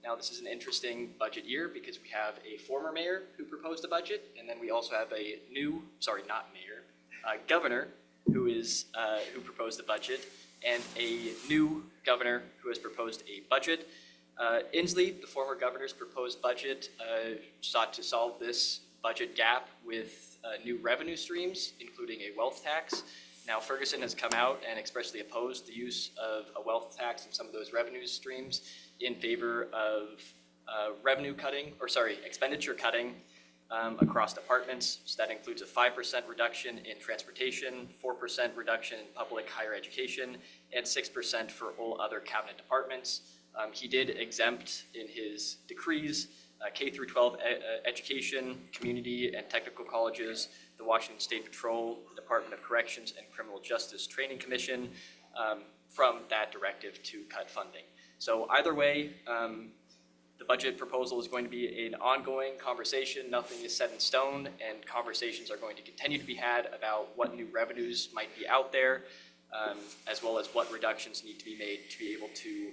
Now, this is an interesting budget year because we have a former mayor who proposed a budget, and then we also have a new, governor who proposed a budget, and a new governor who has proposed a budget. Inslee, the former governor's proposed budget, sought to solve this budget gap with new revenue streams, including a wealth tax. Now, Ferguson has come out and expressly opposed the use of a wealth tax and some of those revenue streams in favor of expenditure cutting across departments. So that includes a 5% reduction in transportation, 4% reduction in public higher education, and 6% for all other cabinet departments. He did exempt in his decrees K through 12 education, community and technical colleges, the Washington State Patrol, the Department of Corrections, and Criminal Justice Training Commission from that directive to cut funding. So either way, the budget proposal is going to be an ongoing conversation. Nothing is set in stone, and conversations are going to continue to be had about what new revenues might be out there, as well as what reductions need to be made to be able to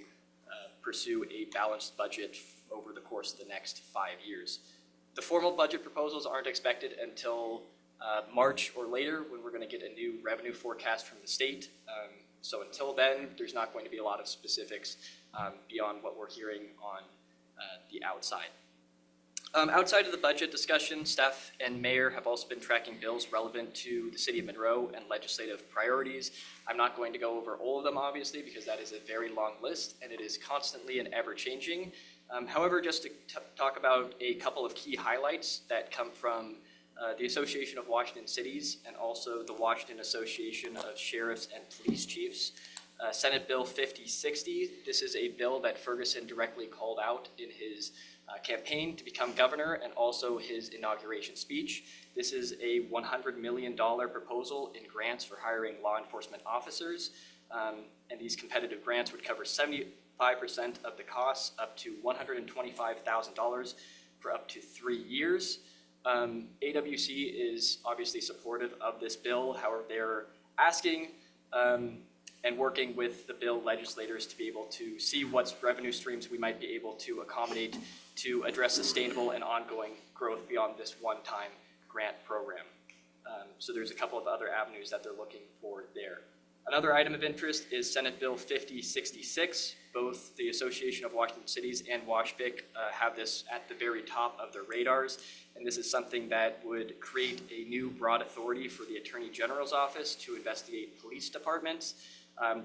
pursue a balanced budget over the course of the next 5 years. The formal budget proposals aren't expected until March or later, when we're going to get a new revenue forecast from the state. So until then, there's not going to be a lot of specifics beyond what we're hearing on the outside. Outside of the budget discussion, staff and mayor have also been tracking bills relevant to the city of Monroe and legislative priorities. I'm not going to go over all of them, obviously, because that is a very long list and it is constantly and ever-changing. However, just to talk about a couple of key highlights that come from the Association of Washington Cities and also the Washington Association of Sheriffs and Police Chiefs. Senate Bill 5060, this is a bill that Ferguson directly called out in his campaign to become governor and also his inauguration speech. This is a $100 million proposal in grants for hiring law enforcement officers, and these competitive grants would cover 75% of the costs up to $125,000 for up to 3 years. AWC is obviously supportive of this bill. However, they're asking and working with the bill legislators to be able to see what revenue streams we might be able to accommodate to address sustainable and ongoing growth beyond this one-time grant program. So there's a couple of other avenues that they're looking for there. Another item of interest is Senate Bill 5066. Both the Association of Washington Cities and WashBIC have this at the very top of their radars. And this is something that would create a new broad authority for the Attorney General's office to investigate police departments.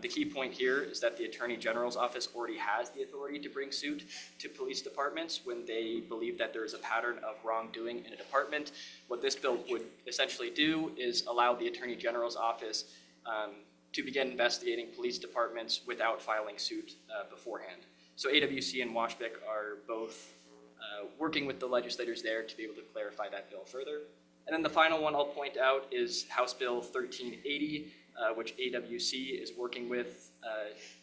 The key point here is that the Attorney General's office already has the authority to bring suit to police departments when they believe that there is a pattern of wrongdoing in a department. What this bill would essentially do is allow the Attorney General's office to begin investigating police departments without filing suit beforehand. So AWC and WashBIC are both working with the legislators there to be able to clarify that bill further. And then the final one I'll point out is House Bill 1380, which AWC is working with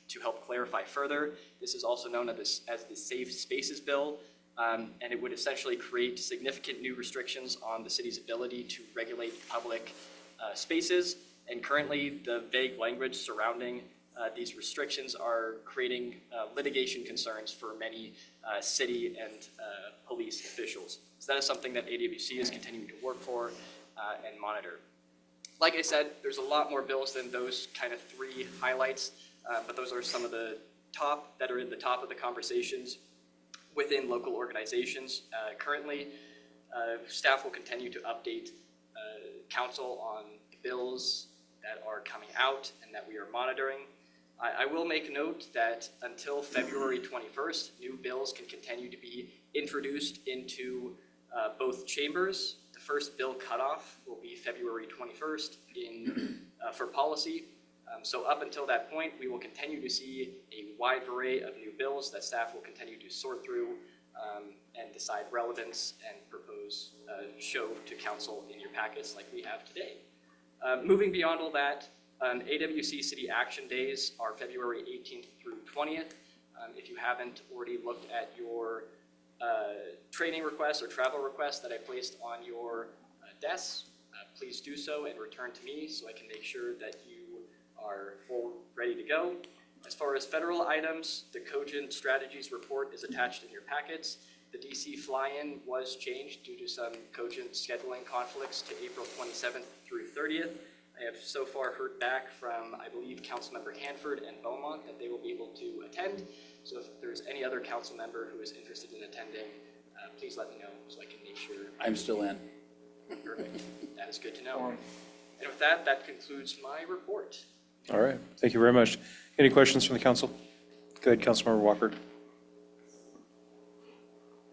to help clarify further. This is also known as the Safe Spaces Bill, and it would essentially create significant new restrictions on the city's ability to regulate public spaces. And currently, the vague language surrounding these restrictions are creating litigation concerns for many city and police officials. So that is something that AWC is continuing to work for and monitor. Like I said, there's a lot more bills than those kind of 3 highlights, but those are some of the top that are in the top of the conversations within local organizations. Currently, staff will continue to update council on the bills that are coming out and that we are monitoring. I will make note that until February 21st, new bills can continue to be introduced into both chambers. The first bill cutoff will be February 21st for policy. So up until that point, we will continue to see a wide array of new bills that staff will continue to sort through and decide relevance and propose, show to council in your packets like we have today. Moving beyond all that, AWC City Action Days are February 18th through 20th. If you haven't already looked at your training requests or travel requests that I placed on your desks, please do so and return to me so I can make sure that you are full ready to go. As far as federal items, the Cogent Strategies report is attached in your packets. The DC fly-in was changed due to some Cogent scheduling conflicts to April 27th through 30th. I have so far heard back from, I believe, Councilmember Hanford and Beaumont that they will be able to attend. So if there's any other council member who is interested in attending, please let me know so I can make sure. I'm still in. Perfect. That is good to know. And with that, that concludes my report. All right, thank you very much. Any questions from the council? Go ahead, Councilmember Walker.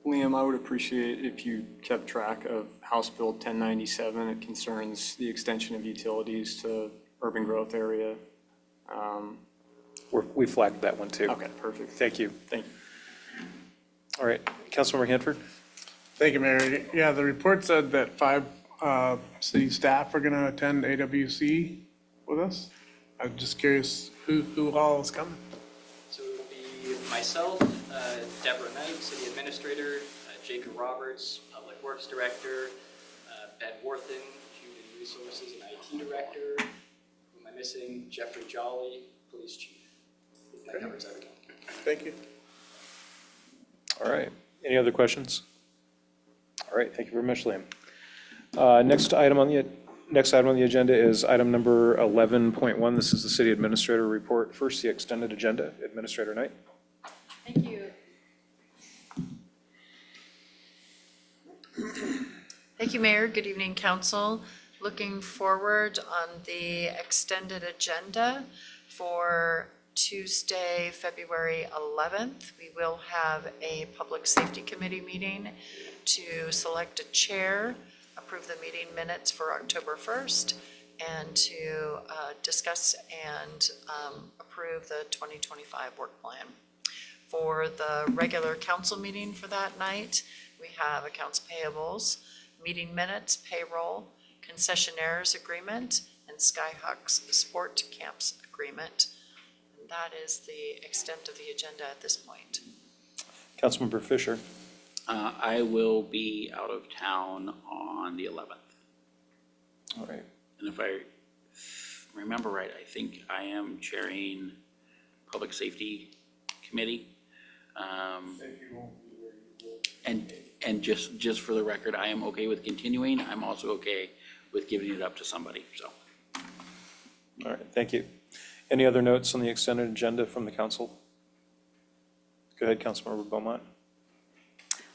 Liam, I would appreciate if you kept track of House Bill 1097. It concerns the extension of utilities to urban growth area. We flagged that one too. Okay, perfect. Thank you. Thank you. All right, Councilmember Hanford. Thank you, Mayor. Yeah, the report said that 5 city staff are going to attend AWC with us. I'm just curious who all is coming. be myself, Deborah Knight, City Administrator, Jacob Roberts, Public Works Director, Ben Worthen, Human Resources and IT Director. Who am I missing? Jeffrey Jolly, Police Chief. That covers everything. Thank you. All right. Any other questions? All right. Thank you very much, Liam. Next item on the agenda is item number 11.1. This is the City Administrator Report. First, the extended agenda. Administrator Knight. Thank you. Thank you, Mayor. Good evening, Council. Looking forward on the extended agenda for Tuesday, February 11th. We will have a Public Safety Committee meeting to select a chair, approve the meeting minutes for October 1st, and to discuss and approve the 2025 work plan. For the regular council meeting for that night, we have accounts payables, meeting minutes, payroll, concessionaires agreement, and Skyhawks Sport Camps agreement. And that is the extent of the agenda at this point. Councilmember Fisher. I will be out of town on the 11th. All right. And if I remember right, I think I am chairing Public Safety Committee. And just for the record, I am okay with continuing. I'm also okay with giving it up to somebody, so. All right. Thank you. Any other notes on the extended agenda from the council? Go ahead, Councilmember Beaumont.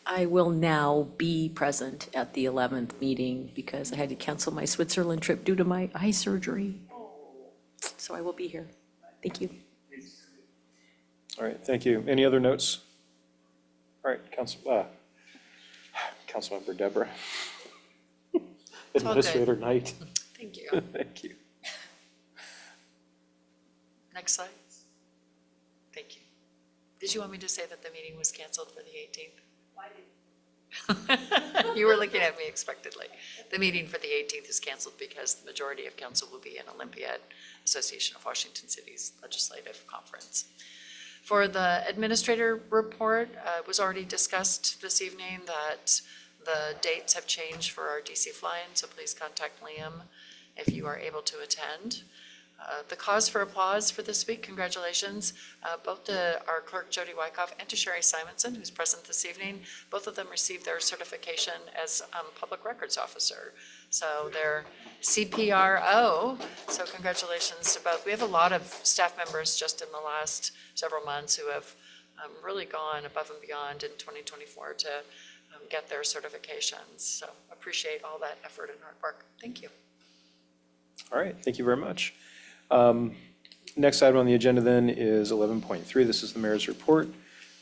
I will now be present at the 11th meeting because I had to cancel my Switzerland trip due to my eye surgery. So I will be here. Thank you. All right. Thank you. Any other notes? All right, Councilmember Deborah. all good. Administrator Knight. Thank you. Thank you. Next slide. Thank you. Did you want me to say that the meeting was canceled for the 18th? You were looking at me expectantly. The meeting for the 18th is canceled because the majority of council will be in Olympiad, Association of Washington Cities Legislative Conference. For the administrator report, it was already discussed this evening that the dates have changed for our DC fly-in, so please contact Liam if you are able to attend. The cause for applause for this week, congratulations, both to our clerk Jody Wyckoff and to Sherry Simonson, who's present this evening. Both of them received their certification as public records officer. So they're CPRO, so congratulations to both. We have a lot of staff members just in the last several months who have really gone above and beyond in 2024 to get their certifications. So appreciate all that effort and hard work. Thank you. All right. Thank you very much. Next item on the agenda then is 11.3. This is the mayor's report.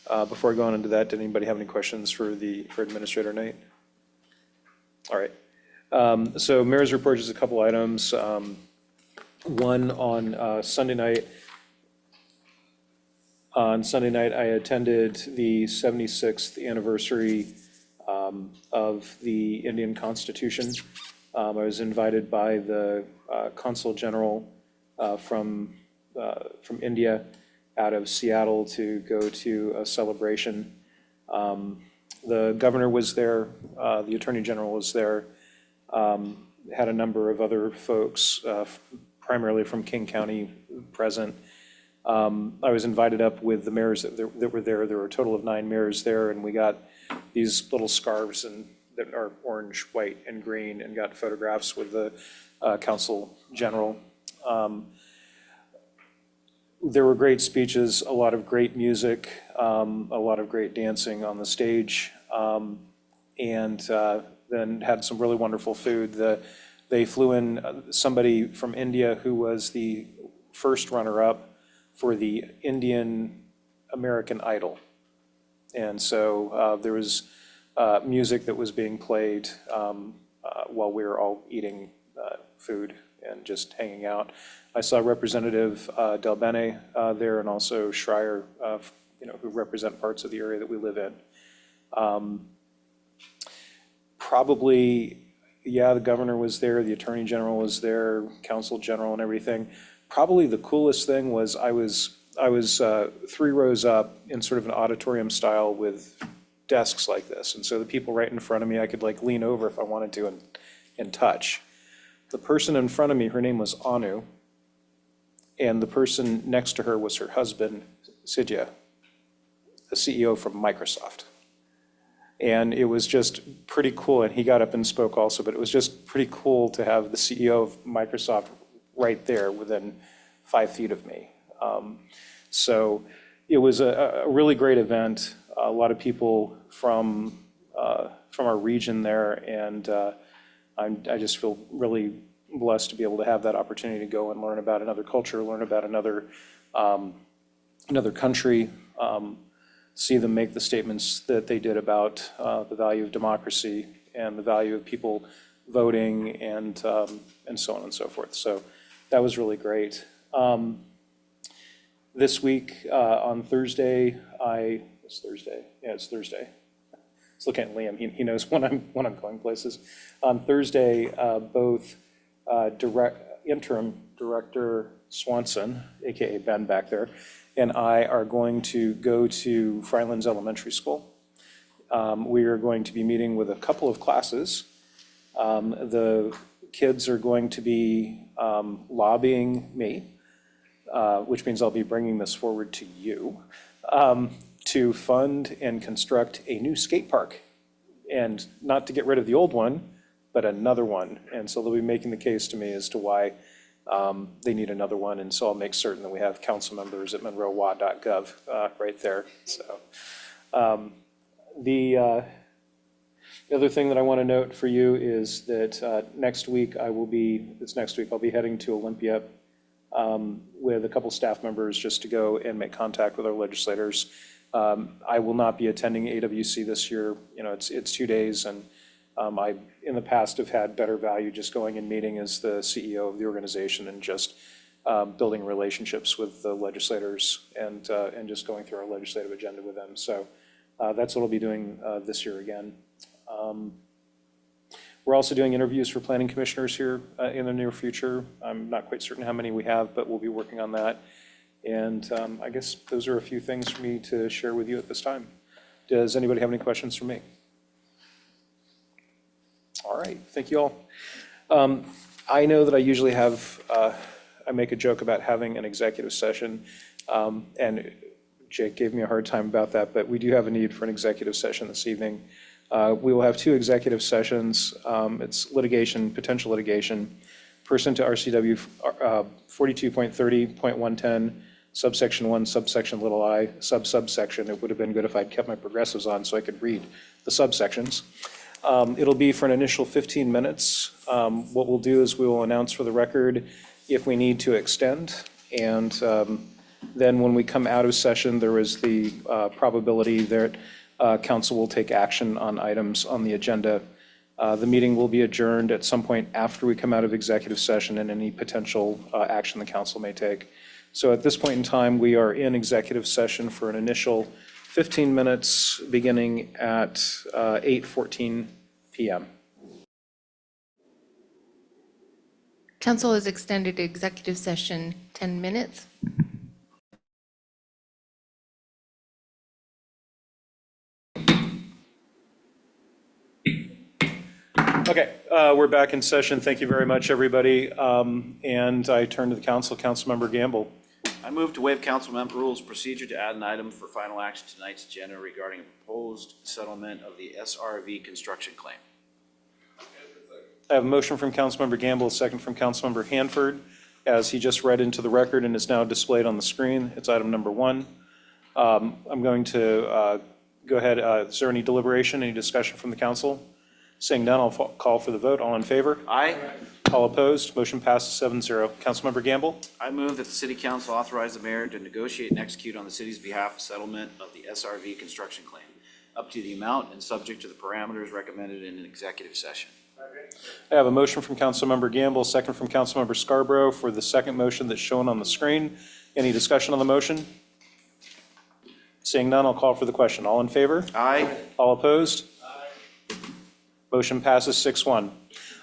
Before I go on into that, did anybody have any questions for Administrator Knight? All right. So mayor's report is a couple items. One on Sunday night. On Sunday night, I attended the 76th anniversary of the Indian Constitution. I was invited by the Consul General from India out of Seattle to go to a celebration. The governor was there, the Attorney General was there, had a number of other folks, primarily from King County, present. I was invited up with the mayors that were there. There were a total of 9 mayors there, and we got these little scarves that are orange, white, and green, and got photographs with the Consul General. There were great speeches, a lot of great music, a lot of great dancing on the stage, and then had some really wonderful food. They flew in somebody from India who was the first runner-up for the Indian American Idol. And so there was music that was being played while we were all eating food and just hanging out. I saw Representative Del Bene there, and also Schreier, who represent parts of the area that we live in. Probably, the governor was there, the Attorney General was there, Consul General and everything. Probably the coolest thing was I was I was 3 rows up in sort of an auditorium style with desks like this. And so the people right in front of me, I could like lean over if I wanted to and touch. The person in front of me, her name was Anu. And the person next to her was her husband, Sidya, the CEO from Microsoft. And it was just pretty cool. And he got up and spoke also, but it was just pretty cool to have the CEO of Microsoft right there within 5 feet of me. So it was a really great event. A lot of people from our region there, and I just feel really blessed to be able to have that opportunity to go and learn about another culture, learn about another country, see them make the statements that they did about the value of democracy and the value of people voting and so on and so forth. So that was really great. This week on Thursday, it's Thursday. Yeah, it's Thursday. Let's look at Liam. He knows when I'm going places. On Thursday, both interim director Swanson, aka Ben back there, and I are going to go to Frylands Elementary School. We are going to be meeting with a couple of classes. The kids are going to be lobbying me, which means I'll be bringing this forward to you, to fund and construct a new skate park. And not to get rid of the old one, but another one. And so they'll be making the case to me as to why they need another one. And so I'll make certain that we have council members at monroewa.gov right there. So the other thing that I want to note for you is that next week I'll be heading to Olympia with a couple staff members just to go and make contact with our legislators. I will not be attending AWC this year. You know, it's 2 days, and I, in the past, have had better value just going and meeting as the CEO of the organization and just building relationships with the legislators and just going through our legislative agenda with them. So that's what I'll be doing this year again. We're also doing interviews for planning commissioners here in the near future. I'm not quite certain how many we have, but we'll be working on that. And I guess those are a few things for me to share with you at this time. Does anybody have any questions for me? All right, thank you all. I know that I usually have, I make a joke about having an executive session, and Jake gave me a hard time about that, but we do have a need for an executive session this evening. We will have 2 executive sessions. It's litigation, potential litigation, pursuant to RCW 42.30.110, subsection 1, subsection little I, subsection. It would have been good if I'd kept my progressives on so I could read the subsections. It'll be for an initial 15 minutes. What we'll do is we will announce for the record if we need to extend. And then when we come out of session, there is the probability that council will take action on items on the agenda. The meeting will be adjourned at some point after we come out of executive session and any potential action the council may take. So at this point in time, we are in executive session for an initial 15 minutes beginning at 8:14 p.m. Council has extended executive session 10 minutes. Okay, we're back in session. Thank you very much, everybody. And I turn to the council. Councilmember Gamble. I move to waive council member rules procedure to add an item for final action to tonight's agenda regarding a proposed settlement of the SRV construction claim. I have a motion from Councilmember Gamble, a second from Councilmember Hanford, as he just read into the record and is now displayed on the screen. It's item number 1. I'm going to go ahead. Is there any deliberation, any discussion from the council? Seeing none, I'll call for the vote. All in favor? Aye. All opposed? Motion passes 7-0. Councilmember Gamble? I move that the city council authorize the mayor to negotiate and execute on the city's behalf a settlement of the SRV construction claim, up to the amount and subject to the parameters recommended in an executive session. I have a motion from Councilmember Gamble, a second from Councilmember Scarborough for the second motion that's shown on the screen. Any discussion on the motion? Seeing none, I'll call for the question. All in favor? Aye. All opposed? Aye. Motion passes 6-1.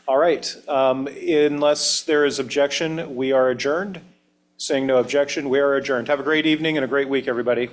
All right, unless there is objection, we are adjourned. Seeing no objection, we are adjourned. Have a great evening and a great week, everybody.